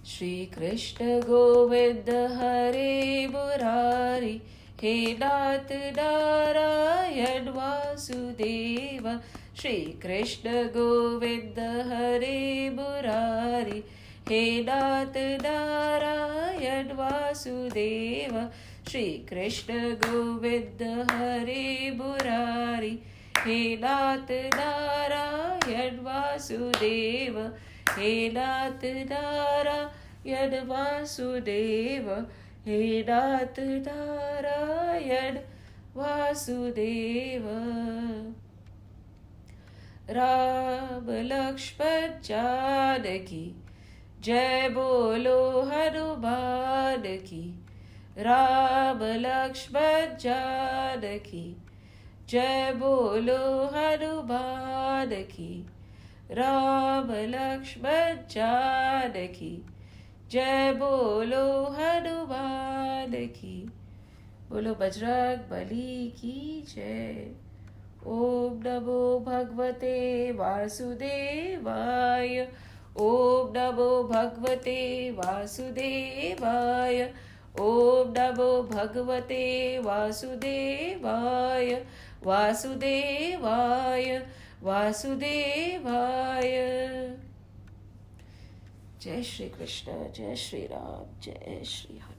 श्री कृष्ण गोविंद हरे मुरारी, हे नाथ नारायण वासुदेव, श्री कृष्ण गोविंद हरे मुरारी, हे नाथ नारायण वासुदेव, श्री कृष्ण गोविंद हरे मुरारी, हे नाथ नारायण वासुदेव, हे नाथ नारायण वासुदेव, हे नाथ नारायण वासुदेव। राम लक्ष्मण जानकी जय बोलो हनुमान की, राम लक्ष्मण जानकी। जय बोलो हनुमान की, राम लक्ष्मण जानकी। जय बोलो हनुमान की। बोलो बजरंग बली की जय। ओम नमो भगवते वासुदेवाय। ओम नमो भगवते वासुदेवाय। ओम नमो भगवते वासुदेवाय। वासुदेवाय वासुदेवाय। जय श्री कृष्ण, जय श्री राम, जय श्री हरि।